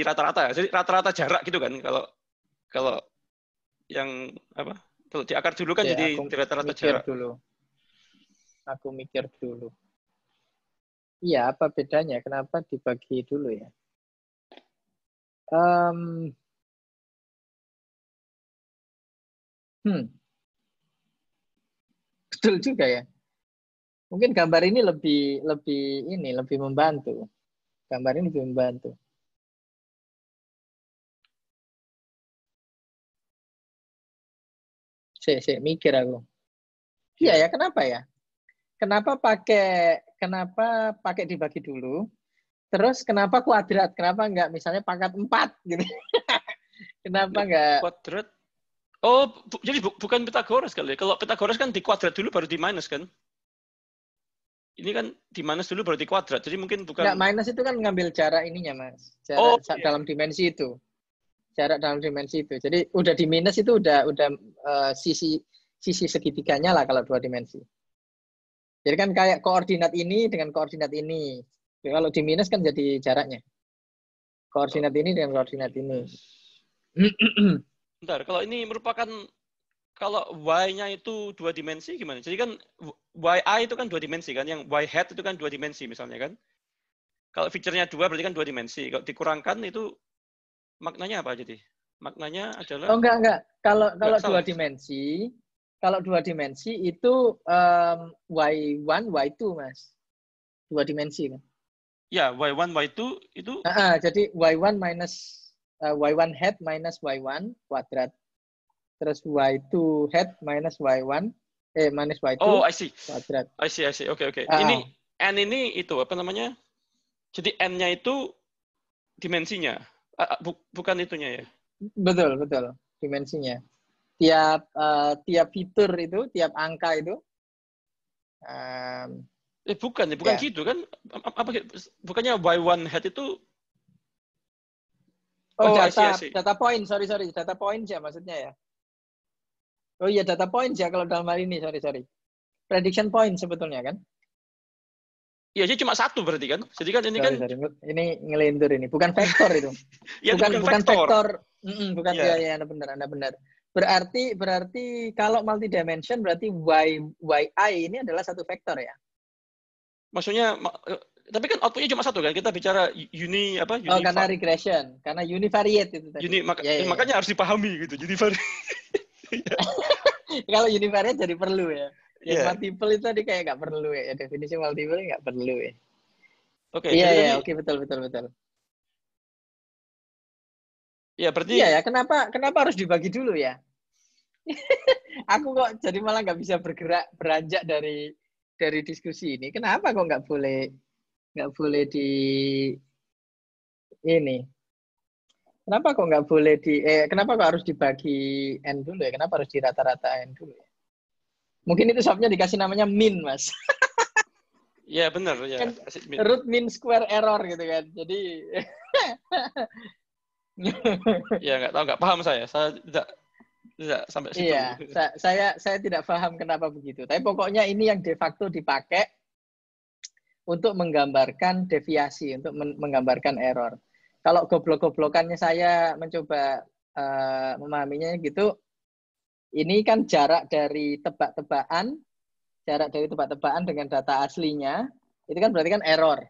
rata-rata. Jadi rata-rata jarak gitu kan kalau yang apa? Kalau diakar dulu kan jadi di rata-rata jarak. Aku mikir dulu. Iya, apa bedanya? Kenapa dibagi dulu ya? Betul juga ya. Mungkin gambar ini lebih membantu. Gambar ini lebih membantu. Mikir aku. Iya ya, kenapa ya? Kenapa pakai dibagi dulu? Terus kenapa kuadrat? Kenapa enggak misalnya pangkat 4 gitu? Kenapa enggak kuadrat? Oh, jadi bukan Pythagoras kali ya. Kalau Pythagoras kan di kuadrat dulu baru di minus kan? Ini kan di minus dulu baru di kuadrat. Jadi mungkin bukan. Enggak, minus itu kan ngambil jarak ininya, Mas. Oh, Jarak dalam dimensi itu. Jarak dalam dimensi itu. Jadi udah di minus itu udah sisi segitiganya lah kalau 2 dimensi. Jadi kan kayak koordinat ini dengan koordinat ini. Jadi kalau di minus kan jadi jaraknya. Koordinat ini dengan koordinat ini. Bentar, kalau ini merupakan, kalau y-nya itu 2 dimensi gimana? Jadi kan yi itu kan 2 dimensi kan, yang y hat itu kan 2 dimensi misalnya kan. Kalau feature-nya 2 berarti kan 2 dimensi. Kalau dikurangkan itu maknanya apa jadi? Maknanya adalah. Oh enggak. Kalau Enggak, 2 salah. dimensi, kalau 2 dimensi itu y1, y2, Mas. 2 dimensi kan. Ya, y1, y2 itu. Jadi y1 minus y1 hat minus y1 kuadrat. Terus y2 hat minus y1 minus y2 Oh, I see. kuadrat. I see. Oke. Ini n ini itu apa namanya? Jadi n-nya itu dimensinya. Bukan itunya ya. Betul. Dimensinya. Tiap fitur itu, tiap angka itu Bukan ya. gitu kan? Bukannya y1 hat itu. Data point, sorry. Data point ya maksudnya ya. Oh iya, data point ya kalau dalam hal ini, sorry. Prediction point sebetulnya kan? Iya, jadi cuma 1 berarti kan? Jadi kan ini Sorry. Ini ngelindur ini, bukan vektor itu. Ya, bukan vektor. Bukan ya. Ya, Anda benar. Berarti kalau multidimension berarti yi ini adalah satu vektor ya. Maksudnya, tapi kan outputnya cuma 1 kan? Kita bicara Karena regression, karena univariate itu tadi. Makanya harus dipahami gitu, univariate. Kalau univariate jadi perlu ya. Yang multiple itu tadi kayak nggak perlu ya. Definisi multiple nggak perlu ya. Oke, Oke, betul. Ya, berarti. Iya ya, kenapa harus dibagi dulu ya? Aku kok jadi malah nggak bisa beranjak dari diskusi ini. Kenapa kok nggak boleh di ini? Kenapa kok nggak boleh kenapa kok harus dibagi n dulu ya? Kenapa harus dirata-ratain dulu ya? Mungkin itu sebabnya dikasih namanya min, Mas. Ya, benar ya. Kan root mean square error gitu kan. Jadi ya nggak paham saya tidak sampai situ. Iya, saya tidak paham kenapa begitu. Tapi pokoknya ini yang de facto dipakai untuk menggambarkan deviasi, untuk menggambarkan error. Kalau goblok-goblokannya saya mencoba memahaminya gitu, ini kan jarak dari tebak-tebakan dengan data aslinya, itu kan berarti kan error.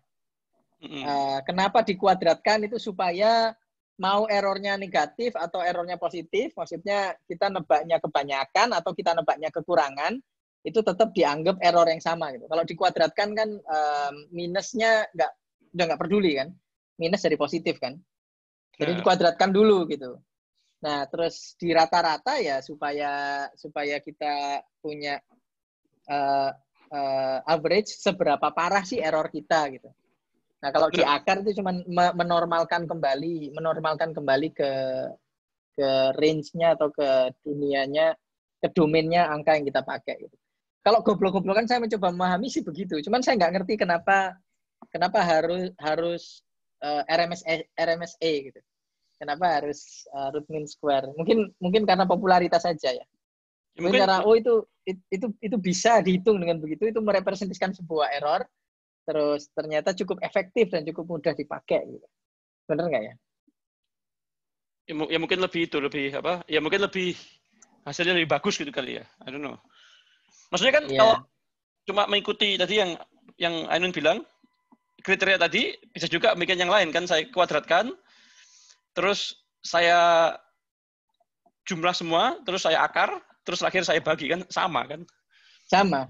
Kenapa dikuadratkan itu supaya mau errornya negatif atau errornya positif, maksudnya kita nebaknya kebanyakan atau kita nebaknya kekurangan, itu tetap dianggap error yang sama gitu. Kalau dikuadratkan kan minusnya udah nggak peduli kan, minus jadi positif kan. Jadi dikuadratkan dulu gitu. Nah terus di rata-rata ya supaya kita punya average seberapa parah sih error kita gitu. Nah, kalau di akar itu cuma menormalkan kembali ke range-nya atau ke dunianya, ke domainnya angka yang kita pakai gitu. Kalau goblok-goblokan saya mencoba memahami sih begitu. Cuman saya nggak ngerti kenapa harus RMSE gitu. Kenapa harus root mean square? Mungkin karena popularitas saja ya. Mungkin karena itu bisa dihitung dengan begitu, itu merepresentasikan sebuah error. Terus ternyata cukup efektif dan cukup mudah dipakai gitu. Benar nggak ya? Ya mungkin mungkin lebih hasilnya lebih bagus gitu kali ya. I don't know. Maksudnya kan kalau cuma mengikuti tadi yang Ainun bilang, kriteria tadi bisa juga bikin yang lain kan, saya kuadratkan, terus saya jumlah semua, terus saya akar, terus akhir saya bagi kan, sama kan? Sama.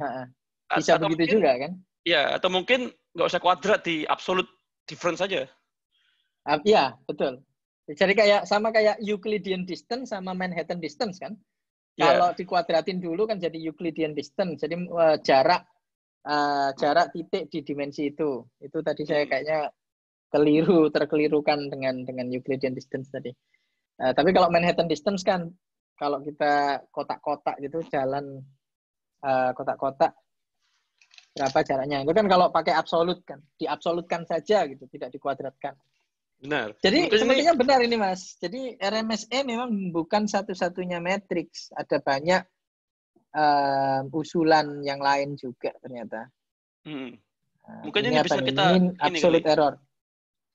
Bisa begitu mungkin, juga kan? Ya, atau mungkin nggak usah kuadrat di absolute difference saja. Iya, betul. Jadi sama kayak Euclidean distance sama Manhattan distance kan? Ya. Kalau dikuadratin dulu kan jadi Euclidean distance. Jadi jarak titik di dimensi itu. Itu tadi saya kayaknya terkelirukan dengan Euclidean distance tadi. Tapi kalau Manhattan distance kan, kalau kita kotak-kotak gitu, jalan kotak-kotak, berapa jaraknya? Itu kan kalau pakai absolut kan, diabsolutkan saja gitu, tidak dikuadratkan. Benar. Jadi Mungkin sepertinya benar ini Mas. Jadi RMSE memang bukan satu-satunya matriks. Ada banyak usulan yang lain juga ternyata. Mungkin ini ini apa bisa nih? kita Mean ini absolute kali. error.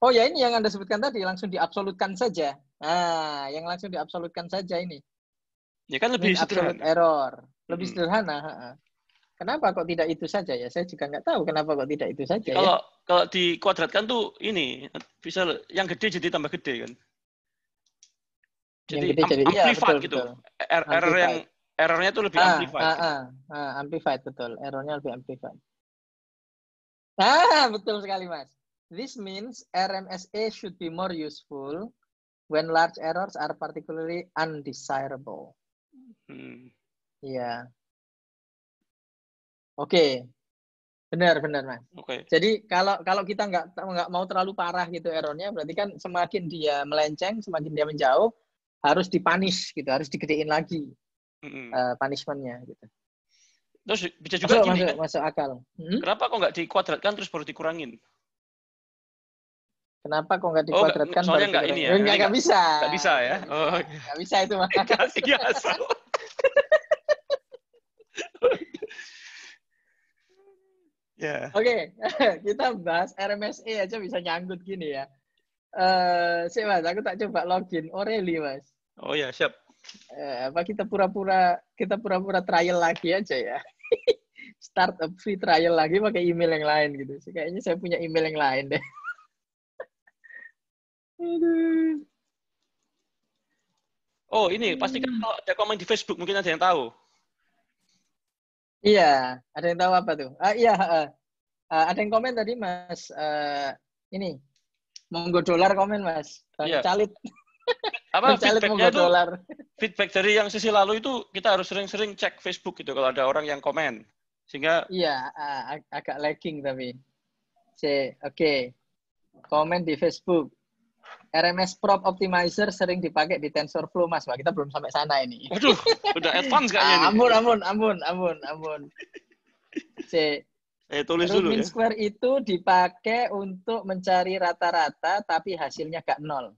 Oh ya, ini yang Anda sebutkan tadi, langsung diabsolutkan saja. Nah, yang langsung diabsolutkan saja ini. Ya kan lebih Mean absolute sederhana. error. Lebih sederhana. Kenapa kok tidak itu saja ya? Saya juga nggak tahu kenapa kok tidak itu saja ya. Kalau dikuadratkan tuh ini bisa yang gede jadi tambah gede kan. Jadi Yang gede jadi amplified betul, gitu. betul. Errornya tuh lebih amplified. Gitu. Amplified betul. Errornya lebih amplified. Betul sekali Mas. This means RMSE should be more useful when large errors are particularly undesirable. Iya. Oke. Benar Mas. Jadi kalau kita nggak mau terlalu parah gitu errornya, berarti kan semakin dia melenceng, semakin dia menjauh, harus dipunish gitu, harus digedein lagi punishment-nya gitu. Terus bisa juga gini kan? Masuk akal. Kenapa kok nggak dikuadratkan terus baru dikurangin? Kenapa kok nggak dikuadratkan? Soalnya nggak ini ya? Nggak bisa. Nggak bisa ya? Nggak bisa itu Mas. Iya, asal. Yeah. Oke, kita bahas RMSE aja bisa nyangkut gini ya. Sih Mas, aku tak coba login Aureli Mas. Oh ya, siap. Apa kita pura-pura trial lagi aja ya. Start a free trial lagi pakai email yang lain gitu. Kayaknya saya punya email yang lain deh. Oh ini pasti kan kalau ada komen di Facebook mungkin ada yang tahu. Iya, ada yang tahu apa tuh? Iya, ada yang komen tadi Mas. Ini monggo dolar komen Mas. Bang Calit. Apa feedbacknya itu? Feedback dari yang sesi lalu itu kita harus sering-sering cek Facebook gitu kalau ada orang yang komen. Sehingga iya, agak lagging tapi. Oke. Komen di Facebook. RMS Prop Optimizer sering dipakai di TensorFlow Mas. Wah, kita belum sampai sana ini. Waduh, udah advance kayaknya nih. Ampun. Tulis root dulu mean ya. square itu dipakai untuk mencari rata-rata tapi hasilnya gak nol.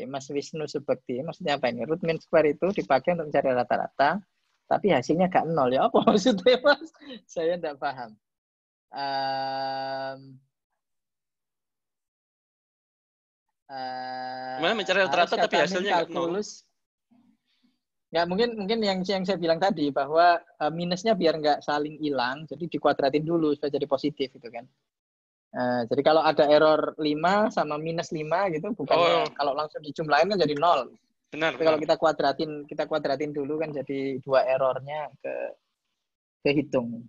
Mas Wisnu Subekti, maksudnya apa ini? Root mean square itu dipakai untuk mencari rata-rata tapi hasilnya gak nol. Ya apa maksudnya Mas? Saya tidak paham. Gimana mencari rata-rata tapi hasilnya nggak nol? Nggak, mungkin yang saya bilang tadi bahwa minusnya biar nggak saling hilang, jadi dikuadratin dulu supaya jadi positif gitu kan. Jadi kalau ada error 5 sama minus 5 gitu, bukannya kalau langsung dijumlahin kan jadi 0. Benar. Tapi kalau kita kuadratin dulu kan jadi 2 errornya kehitung.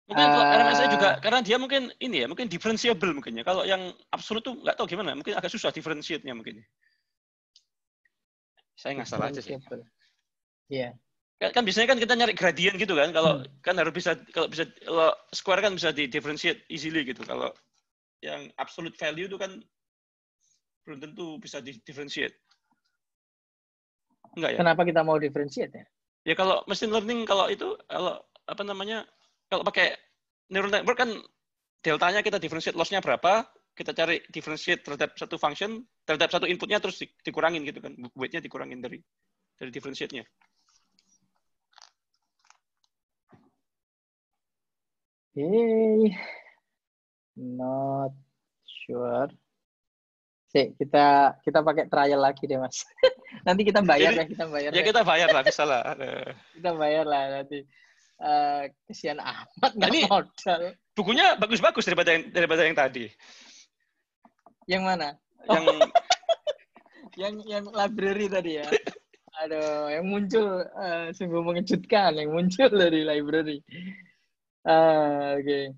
Mungkin kalau RMSE juga karena dia mungkin ini ya, mungkin differentiable mungkin ya. Kalau yang absolut tuh nggak tahu gimana, mungkin agak susah differentiate-nya mungkin. Saya nggak salah aja sih. Iya. Kan biasanya kan kita nyari gradient gitu kan. Kalau kan harus bisa kalau square kan bisa di differentiate easily gitu. Kalau yang absolute value itu kan belum tentu bisa di differentiate. Enggak ya? Kenapa kita mau differentiate ya? Ya kalau machine learning kalau apa namanya? Kalau pakai neural network kan deltanya kita differentiate loss-nya berapa, kita cari differentiate terhadap satu function, terhadap satu inputnya terus dikurangin gitu kan, weight-nya dikurangin dari differentiate-nya. Not sure. Kita pakai trial lagi deh Mas. Nanti kita bayar. Kita bayar lah, bisa lah. Kita bayar lah nanti. Kesian amat nggak modal. Bukunya bagus-bagus daripada yang tadi. Yang mana? Yang library tadi ya. Aduh, yang muncul sungguh mengejutkan yang muncul dari library. Oke.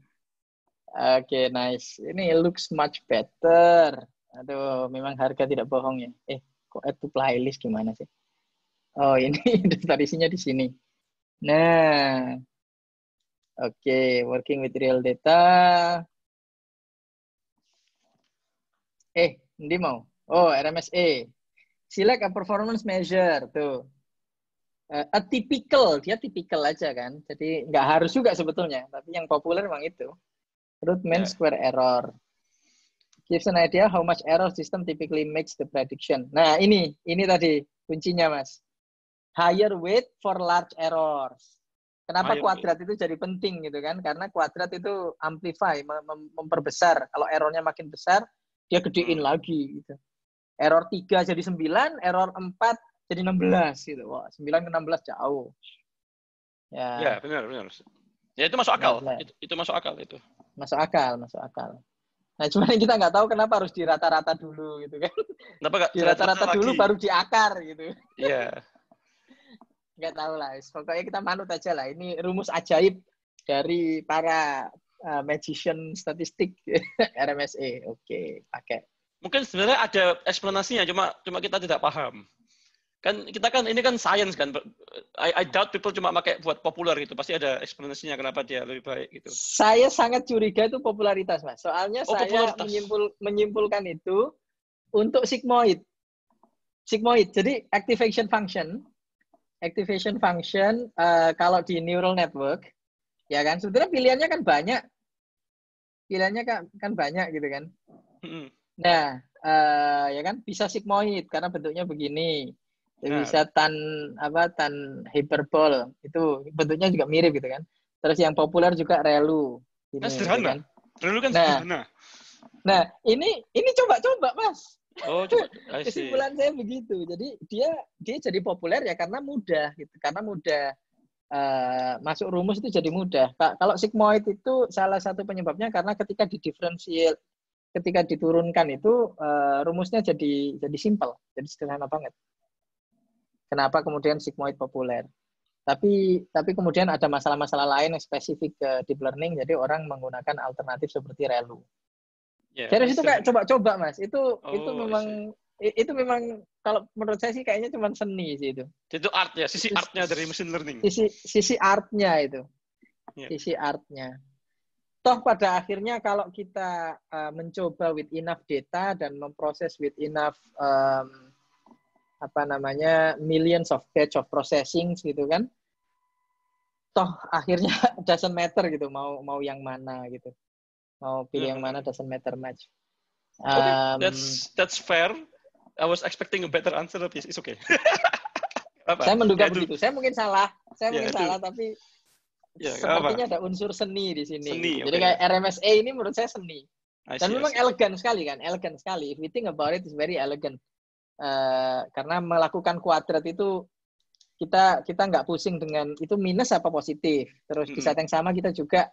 Oke, nice. Ini looks much better. Aduh, memang harga tidak bohong ya. Kok add to playlist gimana sih? Oh, ini daftar isinya di sini. Nah, oke, working with real data. Ini mau. Oh, RMSE. Select a performance measure. Tuh. Atypical, dia typical aja kan. Jadi nggak harus juga sebetulnya. Tapi yang populer memang itu. Root mean square error. Gives an idea how much error system typically makes the prediction. Nah, ini tadi kuncinya, Mas. Higher weight for large errors. Kenapa kuadrat itu jadi penting gitu kan? Karena kuadrat itu amplify, memperbesar. Kalau errornya makin besar, dia gedein lagi gitu. Error 3 jadi 9, error 4 jadi 16 gitu. Wah, 9 ke 16 jauh. Ya, benar. Ya itu masuk akal. Itu masuk akal itu. Masuk akal. Nah, cuma kita nggak tahu kenapa harus di rata-rata dulu gitu kan. Kenapa nggak di rata-rata dulu baru di akar gitu. Iya. Nggak tahu lah. Pokoknya kita manut aja lah. Ini rumus ajaib dari para magician statistik RMSE. Oke, pakai. Mungkin sebenarnya ada eksplanasinya, cuma kita tidak paham. Kita ini kan science kan. I doubt people cuma pakai buat populer gitu. Pasti ada eksplanasinya kenapa dia lebih baik gitu. Saya sangat curiga itu popularitas, Mas. Soalnya saya menyimpulkan itu untuk sigmoid. Jadi activation function kalau di neural network, ya kan, sebetulnya pilihannya kan banyak. Kan banyak gitu kan. Nah, ya kan bisa sigmoid karena bentuknya begini. Bisa tan hyperbol, itu bentuknya juga mirip gitu kan. Terus yang populer juga ReLU. Sederhana. Gitu kan? ReLU kan sederhana. Nah, ini coba-coba, Mas. Oh, coba. Kesimpulan saya begitu. Jadi dia jadi populer ya karena mudah gitu. Karena mudah masuk rumus itu jadi mudah. Kalau sigmoid itu salah satu penyebabnya karena ketika didiferensial, ketika diturunkan itu rumusnya jadi simple, jadi sederhana banget. Kenapa kemudian sigmoid populer? Tapi kemudian ada masalah-masalah lain yang spesifik ke deep learning, jadi orang menggunakan alternatif seperti ReLU. Jadi itu kayak coba-coba, Mas. Itu memang kalau menurut saya sih kayaknya cuma seni sih itu. Itu art ya, sisi artnya dari machine learning. Sisi artnya itu. Sisi artnya. Toh pada akhirnya kalau kita mencoba with enough data dan memproses with enough millions of batch of processing gitu kan, toh akhirnya doesn't matter gitu, mau yang mana gitu, mau pilih yang mana doesn't matter much. Okay, that's fair. I was expecting a better answer, but it's okay. Saya menduga begitu. Saya mungkin salah, tapi sepertinya ada unsur seni di sini. Seni, gitu. Jadi kayak RMSE ini menurut saya seni. Dan memang elegan sekali kan, If we think about it, it's very elegant. Karena melakukan kuadrat itu kita nggak pusing dengan itu minus apa positif. Terus di saat yang sama kita juga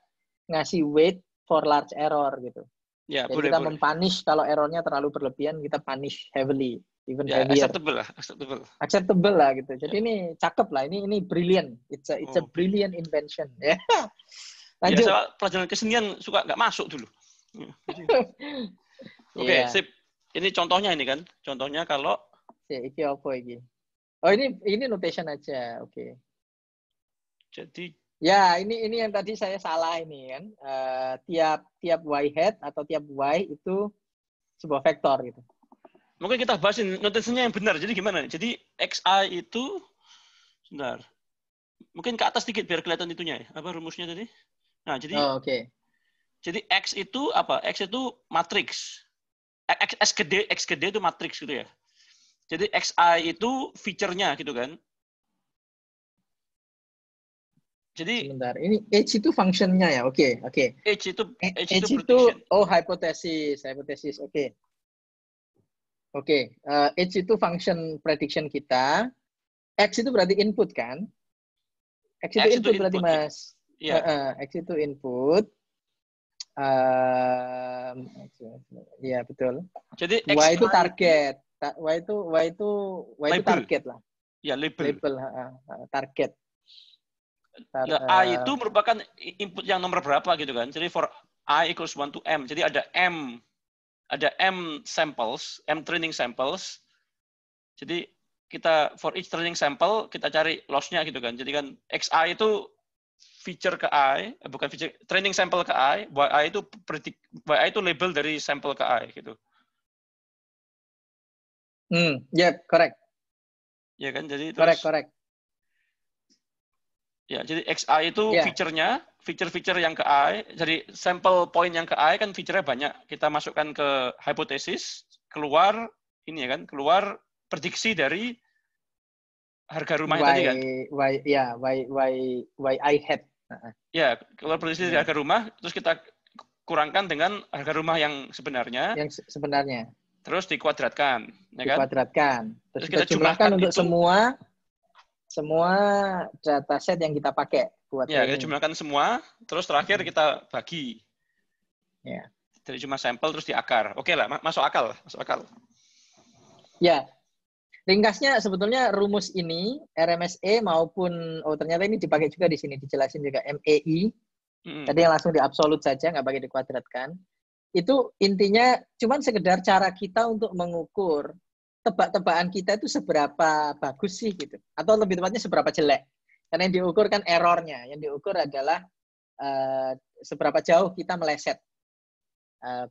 ngasih weight for large error gitu. Ya, jadi kita mempunish kalau errornya terlalu berlebihan, kita punish heavily, even heavier. Acceptable lah gitu. Jadi ini cakep lah, ini brilliant. It's a brilliant invention. Ya. Lanjut. Ya, pelajaran kesenian suka nggak masuk dulu. Oke, sip. Ini contohnya ini kan. Contohnya kalau iki apa iki? Oh, ini notation aja. Oke. Jadi ya, ini yang tadi saya salah ini kan. Tiap y hat atau tiap y itu sebuah vektor gitu. Mungkin kita bahasin notasinya yang benar. Jadi gimana nih? Jadi xi itu sebentar. Mungkin ke atas sedikit biar kelihatan itunya ya. Apa rumusnya tadi? Nah, jadi oke. Jadi X itu apa? X itu matriks. X gede itu matriks gitu ya. Jadi XI itu feature-nya gitu kan. Jadi sebentar, ini H itu function-nya ya. Oke. H itu hypothesis. Oke. H itu function prediction kita. X itu berarti input kan? X itu input berarti, Mas. Iya. X itu input. Iya, betul. Jadi Y itu target. Y itu target lah. Ya, label. Target. I itu merupakan input yang nomor berapa gitu kan. Jadi for I equals 1 to M. Jadi ada M samples, M training samples. Jadi kita for each training sample kita cari loss-nya gitu kan. Jadi kan XI itu feature ke I, bukan feature training sample ke I, YI itu label dari sampel ke I gitu. Correct. Ya kan, jadi terus correct. Ya, jadi XI itu feature-feature yang ke I, jadi sampel point yang ke I kan feature-nya banyak. Kita masukkan ke hipotesis, keluar ini ya kan, keluar prediksi dari harga rumah tadi kan. I had. Ya, keluar prediksi dari harga rumah, terus kita kurangkan dengan harga rumah yang sebenarnya. Yang sebenarnya. Terus dikuadratkan, ya kan? Dikuadratkan. Terus kita jumlahkan untuk semua dataset yang kita pakai buat ya, kita jumlahkan semua, terus terakhir kita bagi. Ya. Jadi cuma sampel terus diakar. Oke lah, masuk akal. Ya. Ringkasnya sebetulnya rumus ini RMSE maupun ternyata ini dipakai juga di sini dijelasin juga MEI. Tadi yang langsung di absolut saja, nggak pakai dikuadratkan. Itu intinya cuman sekedar cara kita untuk mengukur tebak-tebakan kita itu seberapa bagus sih gitu, atau lebih tepatnya seberapa jelek. Karena yang diukur kan errornya, yang diukur adalah seberapa jauh kita meleset.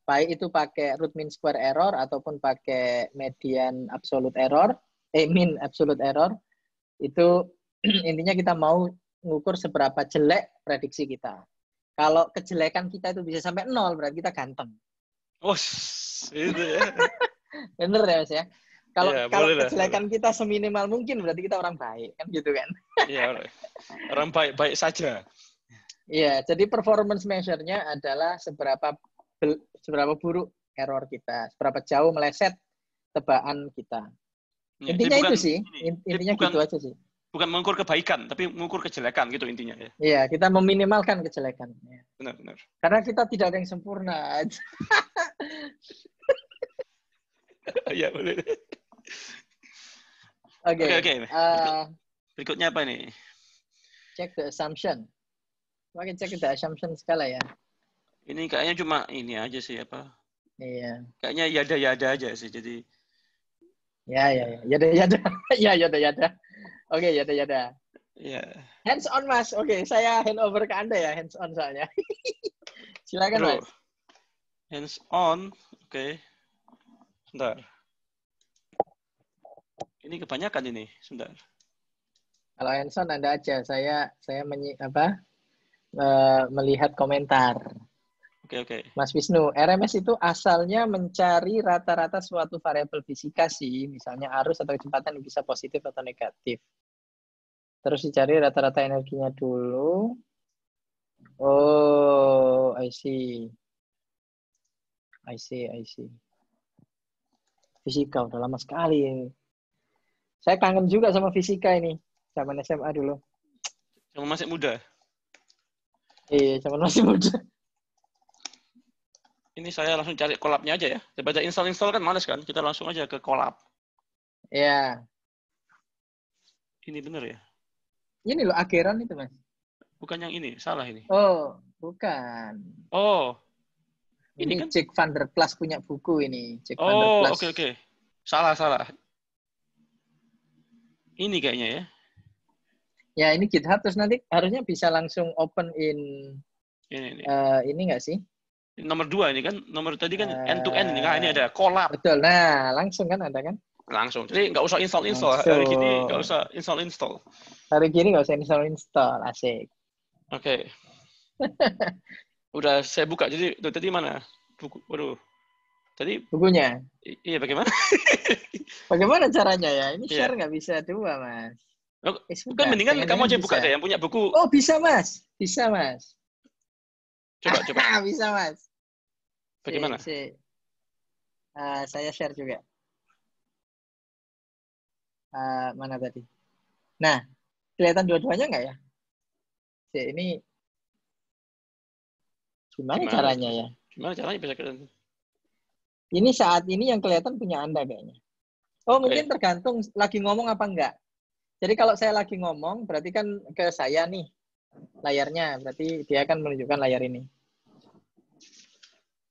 Baik itu pakai root mean square error ataupun pakai median absolute error, mean absolute error, itu intinya kita mau mengukur seberapa jelek prediksi kita. Kalau kejelekan kita itu bisa sampai 0, berarti kita ganteng. Oh, itu ya. Bener ya Mas ya? Kalau kejelekan kita seminimal mungkin berarti kita orang baik, kan gitu kan? Iya, orang baik-baik saja. Iya, jadi performance measure-nya adalah seberapa buruk error kita, seberapa jauh meleset tebakan kita. Ya, intinya itu sih, intinya gitu aja sih. Bukan mengukur kebaikan, tapi mengukur kejelekan gitu intinya ya. Iya, kita meminimalkan kejelekan. Benar. Karena kita tidak ada yang sempurna. Iya, boleh. Oke. Berikutnya apa ini? Check the assumption. Pakai check the assumption skala ya. Ini kayaknya cuma ini aja sih apa? Iya. Kayaknya yada aja sih, jadi. Ya. Yada. Oke, yada. Iya. Hands on Mas. Oke, saya hand over ke Anda ya, hands on soalnya. Silakan Mas. Hands on. Oke. Sebentar. Ini kebanyakan ini, sebentar. Kalau hands on Anda aja, saya melihat komentar. Oke. Mas Wisnu, RMS itu asalnya mencari rata-rata suatu variabel fisika sih, misalnya arus atau kecepatan bisa positif atau negatif. Terus dicari rata-rata energinya dulu. Oh, I see. Fisika udah lama sekali ini. Saya kangen juga sama fisika ini, zaman SMA dulu. Zaman masih muda. Iya, zaman masih muda. Ini saya langsung cari collab-nya aja ya. Daripada install kan males kan. Kita langsung aja ke collab. Iya. Ini bener ya? Ini loh Ageron itu, Mas. Bukan yang ini, salah ini. Oh, bukan. Oh. Ini kan Jack Van der Plas punya buku ini. Oke. Salah. Ini kayaknya ya. Ya, ini GitHub terus nanti harusnya bisa langsung open in ini nggak sih? Nomor 2 ini kan, nomor tadi kan end-to-end ini kan, ini ada collab. Betul, nah langsung kan ada kan? Langsung, jadi nggak usah install. Hari gini nggak usah install. Hari gini nggak usah install, asik. Oke. Udah saya buka, jadi tadi mana? Buku, waduh. Tadi bukunya? Iya, bagaimana? Bagaimana caranya ya? Ini share nggak bisa dua, Mas. Bukan, mendingan kamu aja buka deh yang punya buku. Oh, bisa, Mas. Coba. Bisa, Mas. Bagaimana? Saya share juga. Mana tadi? Nah, kelihatan dua-duanya nggak ya? Ini gimana caranya ya? Gimana caranya bisa kelihatan? Ini saat ini yang kelihatan punya Anda kayaknya. Oh, mungkin tergantung lagi ngomong apa enggak. Jadi kalau saya lagi ngomong, berarti kan ke saya nih. layarnya, berarti dia akan menunjukkan layar ini.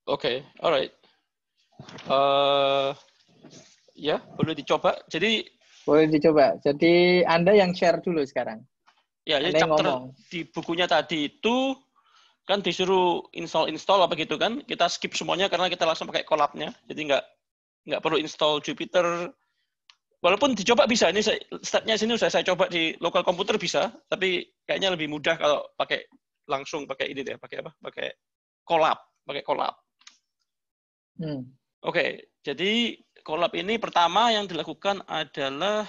Oke, alright. Ya, boleh dicoba. Jadi Boleh dicoba. Jadi Anda yang share dulu sekarang. ya, jadi Anda yang chapter ngomong. di bukunya tadi itu kan disuruh install apa gitu kan. Kita skip semuanya karena kita langsung pakai collab-nya. Jadi nggak perlu install Jupyter. Walaupun dicoba bisa. Ini step-nya sini saya coba di lokal komputer bisa, tapi kayaknya lebih mudah kalau langsung pakai ini deh, pakai apa? Pakai collab. Oke, jadi collab ini pertama yang dilakukan adalah,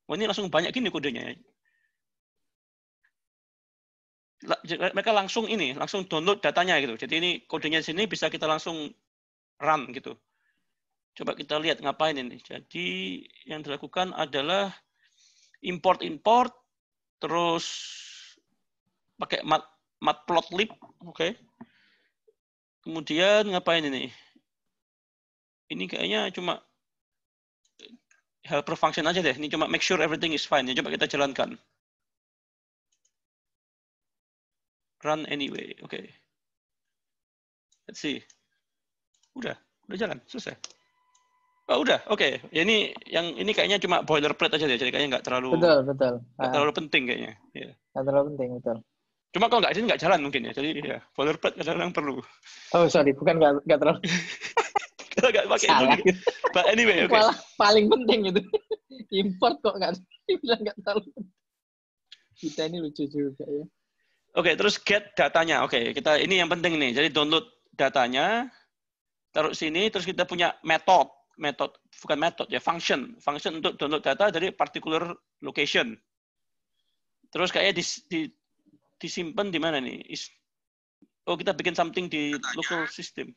ini langsung banyak gini kodenya. Mereka langsung download datanya gitu. Jadi ini kodenya di sini bisa kita langsung run gitu. Coba kita lihat ngapain ini. Jadi yang dilakukan adalah import, terus pakai matplotlib, oke. Kemudian ngapain ini? Ini kayaknya cuma helper function aja deh. Ini cuma make sure everything is fine. Coba kita jalankan. Run anyway, oke. Let's see. Udah jalan, selesai. Oh, udah, oke. Ya, ini kayaknya cuma boilerplate aja deh, jadi kayaknya nggak terlalu penting kayaknya. Ya. Nggak terlalu penting, betul. Cuma kalau nggak jalan mungkin ya, jadi ya boilerplate kadang-kadang perlu. Oh sorry, bukan nggak terlalu. Kalau nggak pakai itu. But anyway, oke. Malah paling penting itu. Import kok nggak terlalu penting. Kita ini lucu juga ya. Oke, terus get datanya. Oke, kita ini yang penting nih. Jadi download datanya, taruh sini, terus kita punya function untuk download data dari particular location. Terus kayaknya disimpan di mana nih? Kita bikin something di local system.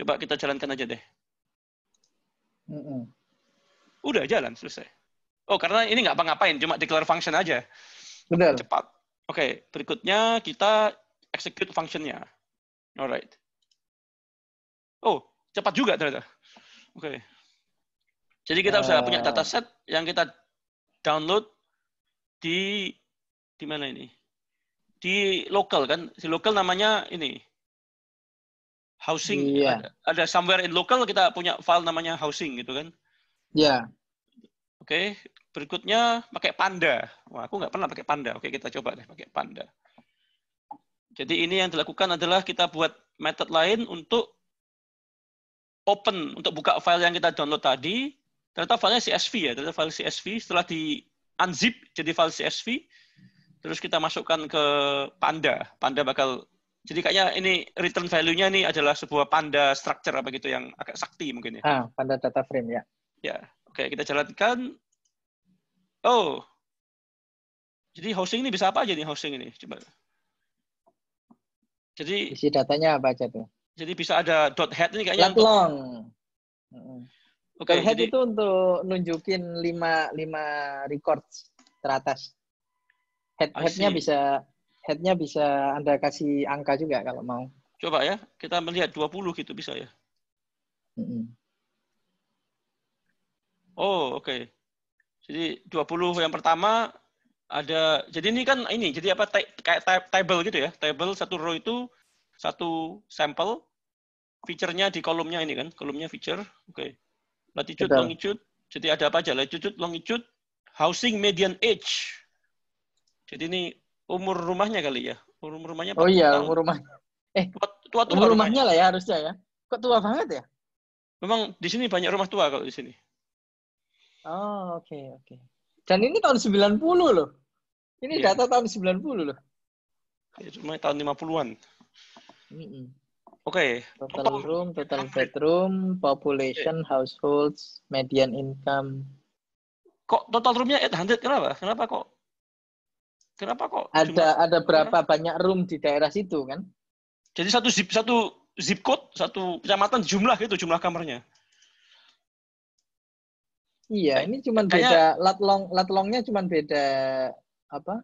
Coba kita jalankan aja deh. Udah jalan, selesai. Oh, karena ini nggak apa-ngapain, cuma declare function aja. Benar. Cepat. Oke, berikutnya kita execute function-nya. Alright. Oh, cepat juga ternyata. Oke. Jadi kita sudah punya dataset yang kita download di mana ini? Di local kan? Di local namanya ini housing. Iya. Ada somewhere in local kita punya file namanya housing gitu kan? Iya. Oke, berikutnya pakai Panda. Wah, aku nggak pernah pakai Panda. Oke, kita coba deh pakai Panda. Jadi ini yang dilakukan adalah kita buat method lain untuk open, untuk buka file yang kita download tadi. Ternyata filenya CSV ya, ternyata file CSV. Setelah di unzip jadi file CSV, terus kita masukkan ke Panda. Panda bakal, jadi kayaknya ini return value-nya ini adalah sebuah Panda structure apa gitu yang agak sakti mungkin ya. Panda data frame ya. Ya, oke, kita jalankan. Oh, jadi housing ini bisa apa aja nih housing ini? Coba. Jadi isi datanya apa aja tuh? Jadi bisa ada .head ini kayaknya long. Oke, head itu untuk nunjukin 5 records teratas. Headnya bisa Anda kasih angka juga kalau mau. Coba ya, kita melihat 20 gitu bisa ya. Oh, oke. Jadi 20 yang pertama ada, jadi ini kan jadi apa kayak table gitu ya. Table satu row itu satu sampel, feature-nya di kolomnya ini kan, kolomnya feature. Oke. Latitude, betul. longitude. Jadi ada apa aja? Latitude, longitude, housing median age. Jadi ini umur rumahnya kali ya. Umur rumahnya 40 tahun. Umur rumah. Tua umur rumahnya lah ya harusnya ya. Kok tua banget ya? Memang di sini banyak rumah tua kalau di sini. Oh, oke. Dan ini tahun 90 loh. Ini data tahun 90 loh. Cuma tahun 50-an. Oke. Total room, total bedroom, population, households, median income. Kok total roomnya 800? Kenapa kok? Ada berapa banyak room di daerah situ kan? Jadi satu zip code, satu kecamatan jumlah kamarnya. Iya, ini cuma beda lat longnya cuma beda apa?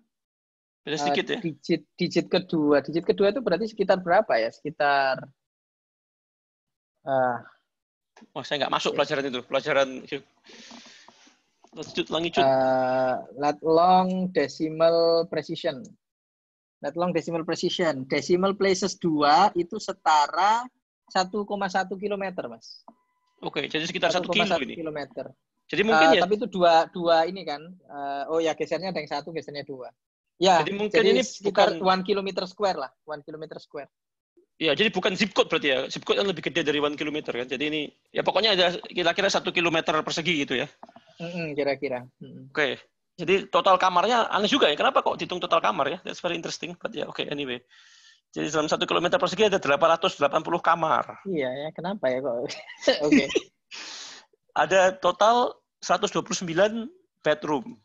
Beda sedikit ya. Digit kedua. Digit kedua itu berarti sekitar berapa ya? Sekitar saya nggak masuk pelajaran itu. Pelajaran longitude. Lat long decimal precision. Let long decimal precision. Decimal places 2 itu setara 1,1 kilometer, Mas. Oke, jadi sekitar 1 kilo ini. Kilometer. Jadi mungkin ya. Tapi itu dua ini kan. Oh ya, gesernya ada yang 1, gesernya 2. Ya, jadi mungkin ini sekitar bukan 1 kilometer square lah. 1 kilometer square. Ya, jadi bukan zip code berarti ya. Zip code kan lebih gede dari 1 kilometer kan. Jadi ini, ya pokoknya ada kira-kira 1 kilometer persegi gitu ya. Kira-kira. Oke. Jadi total kamarnya aneh juga ya. Kenapa kok dihitung total kamar ya? That's very interesting. But ya, oke, anyway. Jadi dalam 1 kilometer persegi ada 880 kamar. Iya ya, kenapa ya kok? Oke. Ada total 129 bedroom.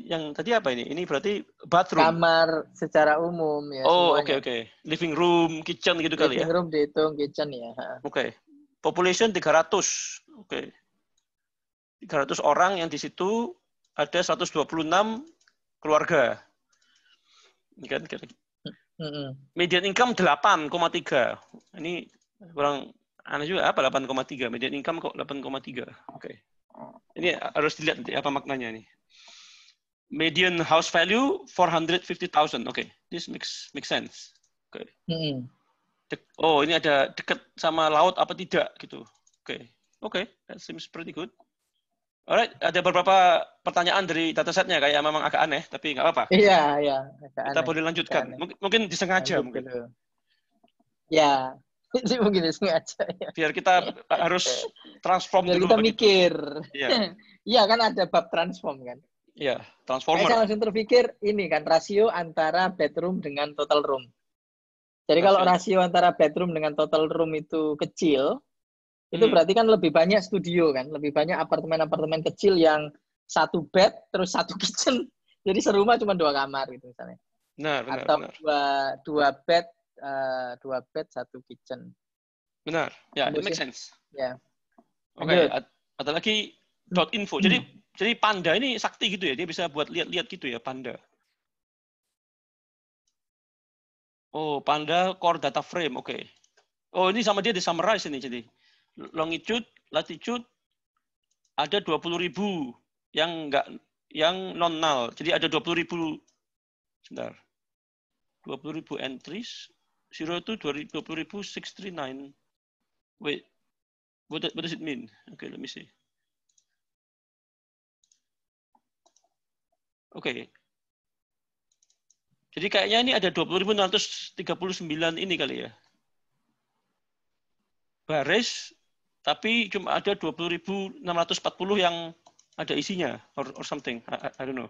Yang tadi apa ini? Ini berarti bathroom. Kamar secara umum ya. Oh, oke. Living room, kitchen gitu kali ya. Living room dihitung, kitchen ya. Oke. Population 300. Oke. 300 orang yang di situ ada 126 keluarga. Ini kan kira-kira. Median income 8,3. Ini kurang aneh juga. Apa 8,3? Median income kok 8,3. Oke. Ini harus dilihat nanti apa maknanya nih. Median house value 450,000. Oke, this makes sense. Oke. Oh, ini ada dekat sama laut apa tidak gitu. Oke, that seems pretty good. Alright, ada beberapa pertanyaan dari datasetnya kayak memang agak aneh, tapi nggak apa-apa. Iya. Kita boleh lanjutkan. Mungkin disengaja mungkin. Ya, ini mungkin disengaja. Ya. Biar kita harus transform biar dulu. Kita mikir. Iya kan ada bab transform kan. Iya, transformer. Saya langsung terpikir ini kan rasio antara bedroom dengan total room. Jadi kalau rasio antara bedroom dengan total room itu kecil, itu berarti kan lebih banyak studio kan, lebih banyak apartemen-apartemen kecil yang 1 bed terus 1 kitchen. Jadi serumah cuma 2 kamar gitu misalnya. Benar. Atau dua bed 1 kitchen. Benar. Ya, it makes sense. Ya. Oke, ada lagi .info. Jadi Panda ini sakti gitu ya, dia bisa buat lihat-lihat gitu ya, Panda. Oh, Panda core data frame, oke. Oh, ini sama dia di summarize ini jadi. Longitude, latitude ada 20.000 yang non null. Jadi ada 20.000 sebentar. 20.000 entries. 0 itu 20.639. Wait. What does it mean? Okay, let me see. Oke. Jadi kayaknya ini ada 20.639 ini kali ya. Baris, tapi cuma ada 20.640 yang ada isinya or something. I don't know.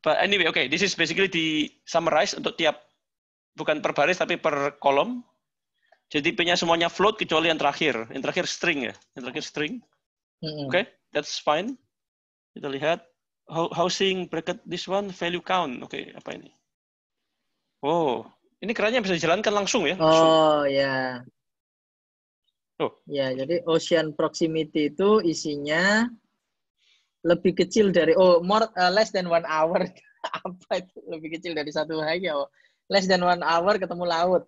But anyway, okay, this is basically di summarize untuk tiap, bukan per baris tapi per kolom. Jadi P-nya semuanya float kecuali yang terakhir. Yang terakhir string ya. Yang terakhir string. Okay, that's fine. Kita lihat. Housing bracket this one value count. Oke, apa ini? Oh, ini kerannya bisa dijalankan langsung ya? Oh ya. Ya, jadi ocean proximity itu isinya lebih kecil dari less than 1 hour. Apa itu? Lebih kecil dari 1 hari ya. Less than 1 hour ketemu laut.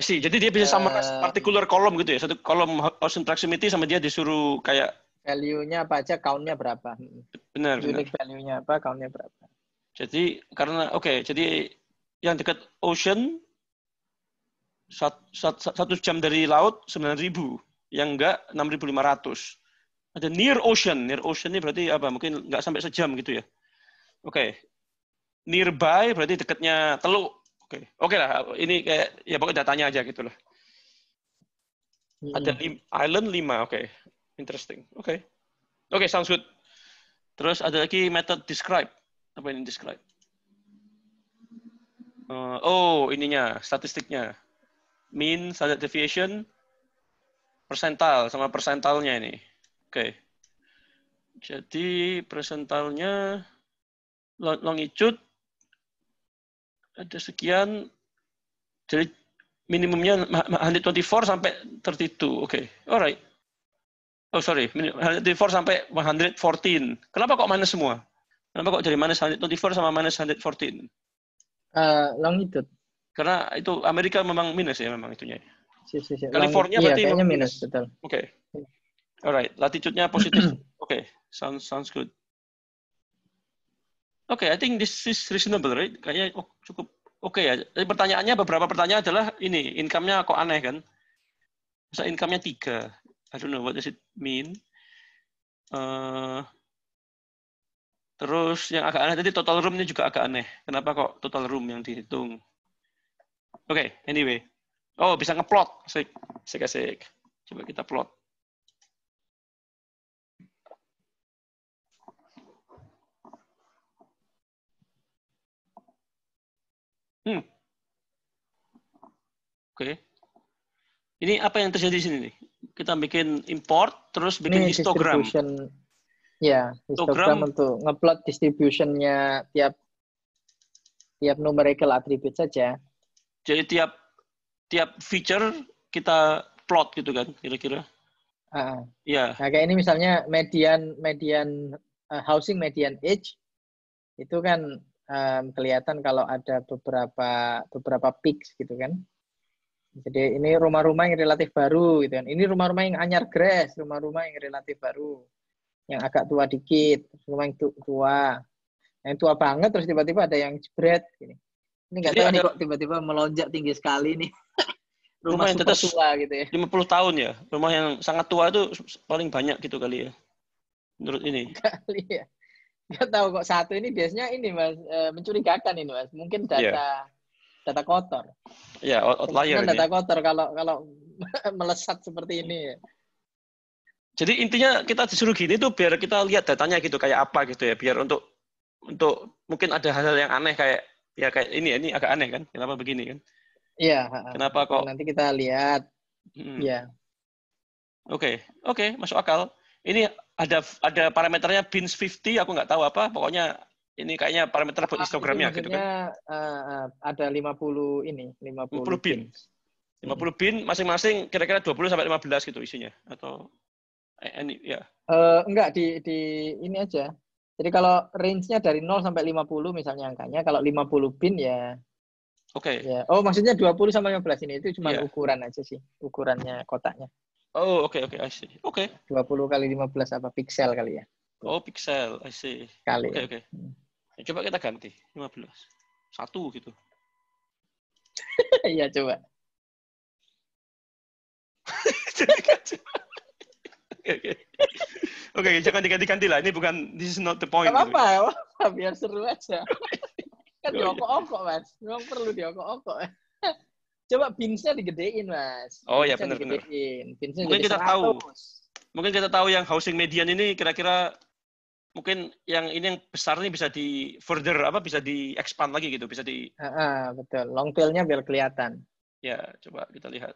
Sih, jadi dia bisa summarize particular kolom gitu ya. Satu kolom ocean proximity sama dia disuruh kayak value-nya apa aja, count-nya berapa. Benar. Unique value-nya apa, count-nya berapa. Jadi karena jadi yang dekat ocean 1 jam dari laut 9.000, yang enggak 6.500. Ada near ocean ini berarti apa? Mungkin enggak sampai sejam gitu ya. Oke. Nearby berarti dekatnya Teluk. Oke lah, ini kayak ya pokoknya datanya aja gitu lah. Ada island 5, oke. Interesting. Oke, sounds good. Terus ada lagi method describe. Apa ini describe? Ininya, statistiknya. Mean, standard deviation, percentile, sama persentalnya ini. Oke. Jadi persentalnya longitude ada sekian. Jadi minimumnya 124 sampai 32. Oke. Alright. Oh sorry, 124 sampai 114. Kenapa kok minus semua? Kenapa kok dari minus 124 sama minus 114? Longitude. Karena itu Amerika memang minus ya, memang itunya. California berarti kayaknya minus, betul. Oke. Alright, latitude-nya positif. Oke, sounds good. Oke, I think this is reasonable, right? Kayaknya cukup oke ya. Tapi pertanyaannya, beberapa pertanyaan adalah ini, income-nya kok aneh kan? Masa income-nya 3? I don't know, what does it mean? Terus yang agak aneh tadi total room-nya juga agak aneh. Kenapa kok total room yang dihitung? Oke, anyway. Oh, bisa ngeplot. Asik. Coba kita plot. Oke. Ini apa yang terjadi di sini nih? Kita bikin import, terus bikin Ini histogram. distribution, ya, histogram untuk ngeplot distributionnya tiap numerical attribute saja. Jadi tiap feature kita plot gitu kan, kira-kira. Ya. Nah, kayak ini misalnya median housing median age itu kan kelihatan kalau ada beberapa peaks gitu kan. Jadi ini rumah-rumah yang relatif baru gitu kan. Ini rumah-rumah yang anyar grass, rumah-rumah yang relatif baru. Yang agak tua dikit, rumah yang tua. Yang tua banget terus tiba-tiba ada yang jebret gini. Ini nggak tahu nih kok tiba-tiba melonjak tinggi sekali nih. Rumah yang tetes tua gitu ya. 50 tahun ya. Rumah yang sangat tua itu paling banyak gitu kali ya. Menurut ini. Kali ya. Nggak tahu kok satu ini biasanya ini Mas, mencurigakan ini Mas. Mungkin data kotor. Ya, outlier ini. Data kotor kalau melesat seperti ini. Jadi intinya kita disuruh gini tuh biar kita lihat datanya gitu kayak apa gitu ya. Biar untuk mungkin ada hal-hal yang aneh kayak ini agak aneh kan. Kenapa begini kan? Iya. Kenapa kok? Nanti kita lihat. Iya. Oke, masuk akal. Ini ada parameternya bins 50, aku nggak tahu apa. Pokoknya ini kayaknya parameter buat histogramnya gitu kan. Ada 50 bin. 50 bin masing-masing kira-kira 20 sampai 15 gitu isinya atau ini ya. Enggak di ini aja. Jadi kalau range-nya dari 0 sampai 50 misalnya angkanya, kalau 50 bin ya. Oke. Ya. Oh, maksudnya 20 sampai 15 ini itu cuma ukuran aja sih, ukurannya kotaknya. Oh, oke, I see. Oke. 20 kali 15 apa piksel kali ya? Oh, piksel, I see. Kali. Oke. Coba kita ganti 15. 1 gitu. Iya, coba. Oke, jangan diganti-ganti lah. Ini bukan, this is not the point. Gak apa-apa, biar seru aja. Kan diokok-okok, Mas. Memang perlu diokok-okok. Coba binsnya digedein, Mas. Oh ya, benar. Mungkin kita tahu yang housing median ini kira-kira mungkin yang ini yang besar ini bisa di further bisa di expand lagi gitu, bisa di betul. Long tail-nya biar kelihatan. Ya, coba kita lihat.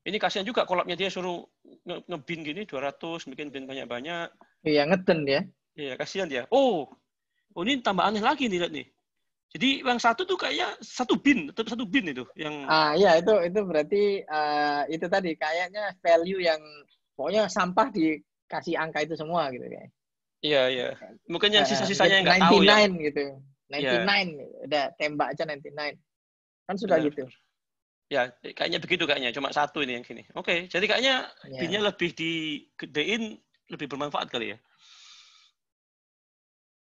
Ini kasihan juga kolabnya dia suruh ngebin gini 200, bikin bin banyak-banyak. Iya, ngeden ya. Iya, kasihan dia. Oh, ini tambah aneh lagi nih, lihat nih. Jadi yang satu tuh kayaknya tetap satu bin itu yang. Iya itu berarti itu tadi kayaknya value yang pokoknya sampah dikasih angka itu semua gitu kayak. Iya. Mungkin yang sisa-sisanya yang nggak tahu ya. 99 gitu. 99 udah tembak aja 99. Kan sudah gitu. Ya, kayaknya begitu kayaknya. Cuma satu ini yang gini. Oke, jadi kayaknya binnya lebih digedein lebih bermanfaat kali ya.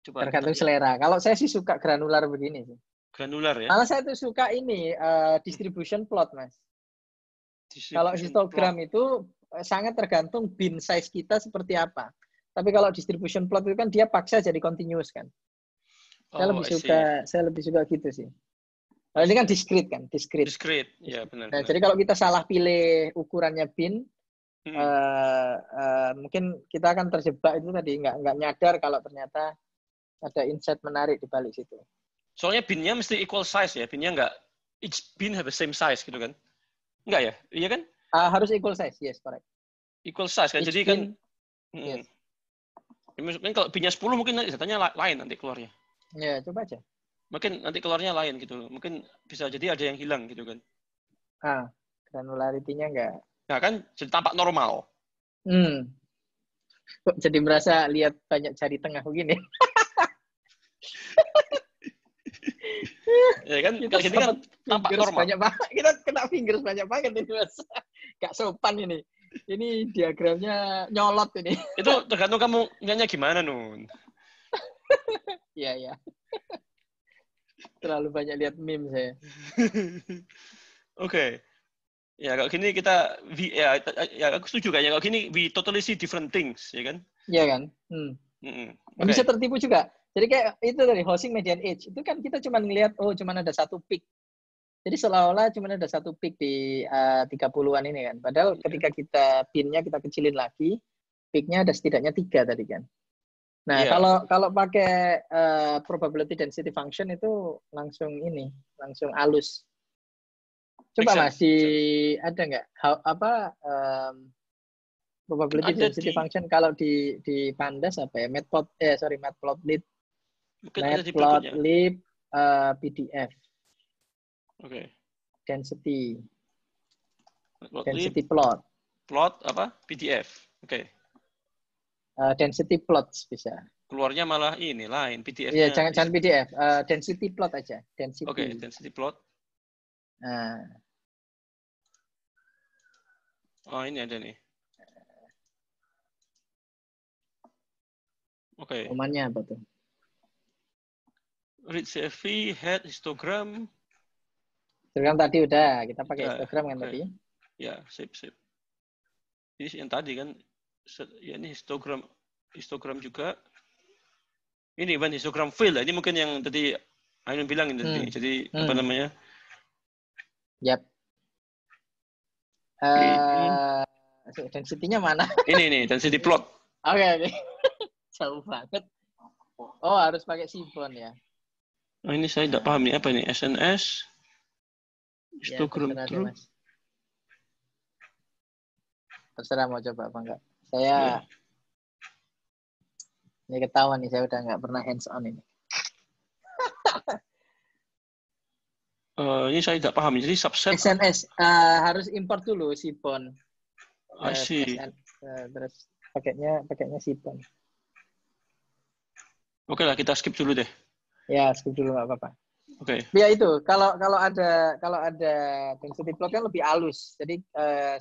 Coba tergantung selera. Kalau saya sih suka granular begini sih. Granular ya? Malah saya tuh suka ini distribution plot, Mas. Kalau histogram itu sangat tergantung bin size kita seperti apa. Tapi kalau distribution plot itu kan dia paksa jadi continuous kan. Saya lebih suka gitu sih. Kalau ini kan discrete kan, discrete, ya benar. Nah, jadi kalau kita salah pilih ukurannya bin, mungkin kita akan terjebak itu tadi nggak nyadar kalau ternyata ada insight menarik di balik situ. Soalnya binnya mesti equal size ya, binnya nggak each bin have the same size gitu kan? Nggak ya, iya kan? Harus equal size, yes, correct. Equal size kan, jadi kan. Yes. Mungkin kalau binnya 10 mungkin datanya lain nanti keluarnya. Ya, coba aja. Mungkin nanti keluarnya lain gitu. Mungkin bisa jadi ada yang hilang gitu kan. Granularity-nya enggak. Nah kan jadi tampak normal. Kok jadi merasa lihat banyak jari tengah begini? Ya kan, kalau gini kan tampak normal. Banyak banget. Kita kena fingers banyak banget ini, Mas. Gak sopan ini. Ini diagramnya nyolot ini. Itu tergantung kamu nyanyi gimana, Nun. Iya, iya. Terlalu banyak lihat meme saya. Oke. Ya, kalau gini kita, ya aku setuju kayaknya. Kalau gini, we totally see different things, ya kan? Iya kan? Bisa tertipu juga. Jadi kayak itu tadi, housing median age. Itu kan kita cuma ngelihat, oh cuma ada satu peak. Jadi seolah-olah cuma ada satu peak di 30-an ini kan. Padahal ketika kita pinnya kita kecilin lagi, peaknya ada setidaknya 3 tadi kan. Nah, kalau pakai probability density function itu langsung halus. Coba Mas, ada nggak probability density function kalau di Pandas apa ya? Matplotlib. Matplotlib PDF. Oke. Density plot. Plot apa? PDF. Oke. Density plots bisa. Keluarnya malah ini lain PDF-nya. Iya, jangan PDF. Density plot aja. Density. Oke, density plot. Nah. Oh, ini ada nih. Oke. Komannya apa tuh? Read CSV, head, histogram. Histogram tadi udah, kita pakai histogram kan tadi. Ya, sip. Ini yang tadi kan, ya ini histogram juga. Ini Van histogram fill. Ini mungkin yang tadi Ainun bilang ini tadi. Jadi apa namanya? Yap. Density-nya mana? Ini density plot. Oke. Jauh banget. Oh, harus pakai Seaborn ya. Oh, ini saya tidak paham nih apa ini SNS. Histogram true. Terserah mau coba apa enggak. Saya ini ketahuan nih, saya udah nggak pernah hands on ini. Ini saya tidak paham. Jadi subset SNS harus import dulu Seaborn. I see. Terus pakainya Seaborn. Oke lah, kita skip dulu deh. Ya, skip dulu nggak apa-apa. Oke. Ya itu, kalau ada density plot kan lebih halus. Jadi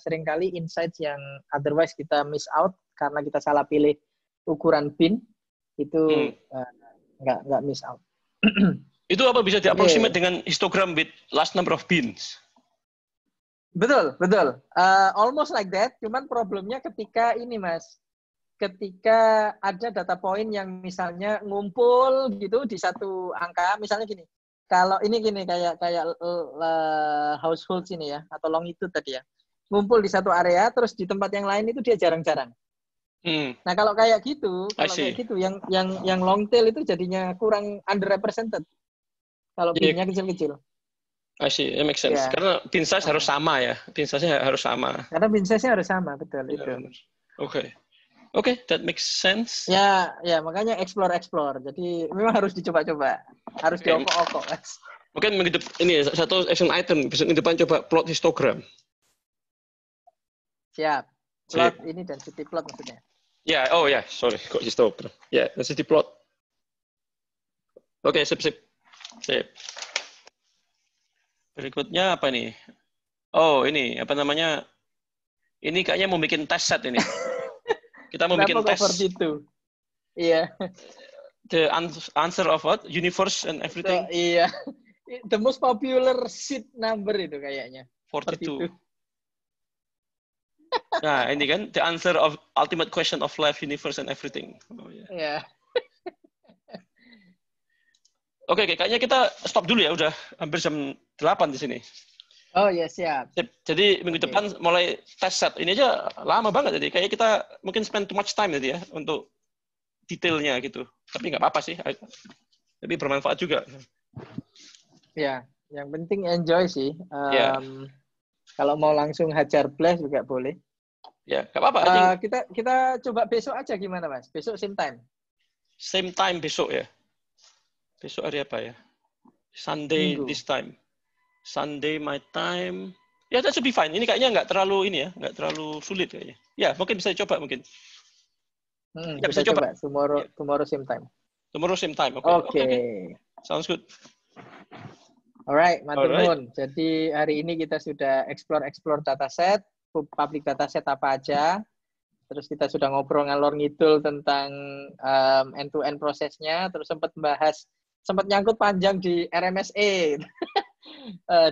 seringkali insights yang otherwise kita miss out karena kita salah pilih ukuran bin itu nggak miss out. Itu apa bisa diapproximate dengan histogram with last number of bins? Betul. Almost like that. Cuman problemnya ketika ini Mas, ketika ada data point yang misalnya ngumpul gitu di satu angka, misalnya gini. Kalau ini gini kayak household ini ya, atau longitude tadi ya. Ngumpul di satu area, terus di tempat yang lain itu dia jarang-jarang. Nah kalau kayak gitu, yang long tail itu jadinya kurang underrepresented. Kalau pinnya kecil-kecil. I see, it makes sense. Yeah. Karena pin size harus sama ya. Pin size-nya harus sama. Karena pin size-nya harus sama, betul itu. Oke, that makes sense. Ya, makanya explore. Jadi memang harus dicoba-coba. Harus diokok-okok. Mungkin ini satu action item. Besok depan coba plot histogram. Siap. Plot ini density plot maksudnya. Ya, sorry. Kok histogram. Ya, density plot. Oke, sip. Berikutnya apa nih? Oh, ini apa namanya? Ini kayaknya mau bikin test set ini. Kita mau bikin tes. Iya. The answer of what? Universe and everything. So, iya. The most popular seed number itu kayaknya. 42. Nah, ini kan the answer of ultimate question of life, universe and everything. Oh, yeah. Yeah. Oke, kayaknya kita stop dulu ya. Udah hampir jam 8 di sini. Oh ya, siap. Jadi minggu depan mulai test set. Ini aja lama banget jadi. Kayak kita mungkin spend too much time tadi ya untuk detailnya gitu. Tapi nggak apa-apa sih. Tapi bermanfaat juga. Ya, yang penting enjoy sih. Kalau mau langsung hajar blast juga boleh. Ya, nggak apa-apa. Kita coba besok aja gimana Mas? Besok same time. Same time besok ya. Besok hari apa ya? Sunday this time. Sunday my time. Ya, that should be fine. Ini kayaknya nggak terlalu nggak terlalu sulit kayaknya. Ya, mungkin bisa dicoba mungkin. Ya, bisa coba. Tomorrow same time. Tomorrow same time. Okay. Sounds good. Alright, matur nuwun. Jadi hari ini kita sudah explore dataset, public dataset apa aja. terus kita sudah ngobrol ngalor ngidul tentang end-to-end prosesnya, terus sempat nyangkut panjang di RMSE,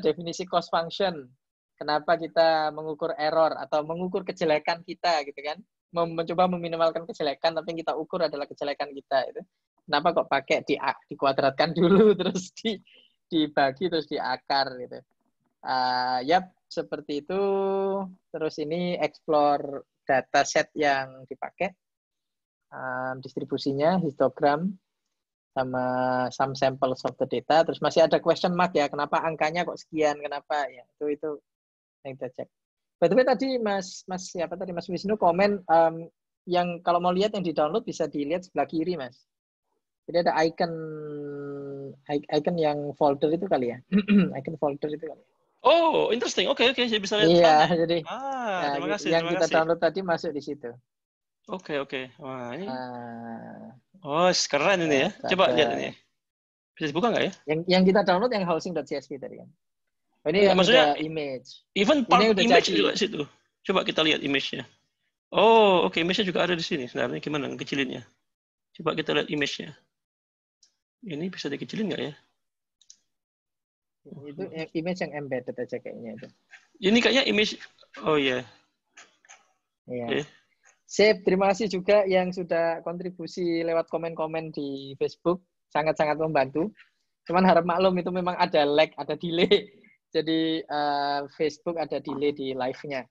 definisi cost function. Kenapa kita mengukur error atau mengukur kejelekan kita gitu kan? Mencoba meminimalkan kejelekan, tapi yang kita ukur adalah kejelekan kita itu. Kenapa kok pakai dikuadratkan dulu terus dibagi terus diakar gitu. Yap, seperti itu. Terus ini explore dataset yang dipakai, distribusinya, histogram, sama some samples of the data. Terus masih ada question mark ya, kenapa angkanya kok sekian, kenapa ya, itu yang kita cek. By the way tadi Mas Wisnu komen yang kalau mau lihat yang di download bisa dilihat sebelah kiri Mas. Jadi ada icon yang folder itu kali ya. Icon folder itu kali. Oh, interesting. Oke, saya bisa lihat. Iya, jadi terima kasih. Yang kita download tadi masuk di situ. Oke. Wah, ini. Keren ini ya. Coba lihat ini. Bisa dibuka nggak ya? Yang kita download yang housing.csv tadi kan. Ini yang maksudnya image. Even part image juga situ. Coba kita lihat image-nya. Oh, oke, image-nya juga ada di sini. Sebenarnya gimana kecilinnya? Coba kita lihat image-nya. Ini bisa dikecilin nggak ya? Itu image yang embedded aja kayaknya itu. Ini kayaknya image. Oh iya. Iya. Sip, terima kasih juga yang sudah kontribusi lewat komen-komen di Facebook. Sangat-sangat membantu. Cuman harap maklum itu memang ada lag, ada delay. Jadi Facebook ada delay di live-nya.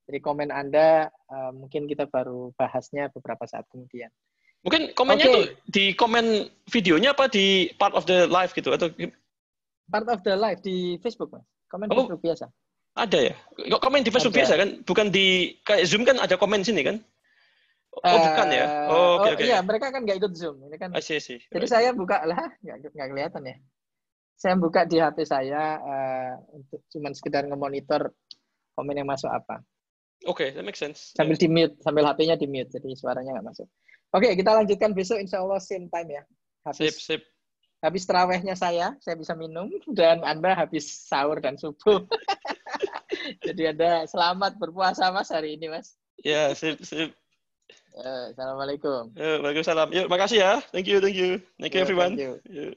Jadi komen Anda mungkin kita baru bahasnya beberapa saat kemudian. Mungkin komennya tuh di komen videonya apa di part of the live gitu atau part of the live di Facebook Mas. Komen Facebook biasa. Ada ya? Komen di Facebook biasa kan? Bukan di kayak Zoom kan ada komen sini kan? Bukan ya? Oke. Iya, mereka kan nggak ikut Zoom. Ini kan. I see. Jadi saya buka lah, nggak kelihatan ya. Saya buka di HP saya untuk cuman sekedar ngemonitor komen yang masuk apa. Oke, that makes sense. Sambil di mute, sambil HP-nya di mute, jadi suaranya nggak masuk. Oke, kita lanjutkan besok insya Allah same time ya. Sip. Habis tarawehnya saya bisa minum, dan Anda habis sahur dan subuh. Jadi Anda selamat berpuasa Mas hari ini Mas. Ya, sip. Assalamualaikum. Waalaikumsalam. Yuk, makasih ya. Thank you everyone. Thank you.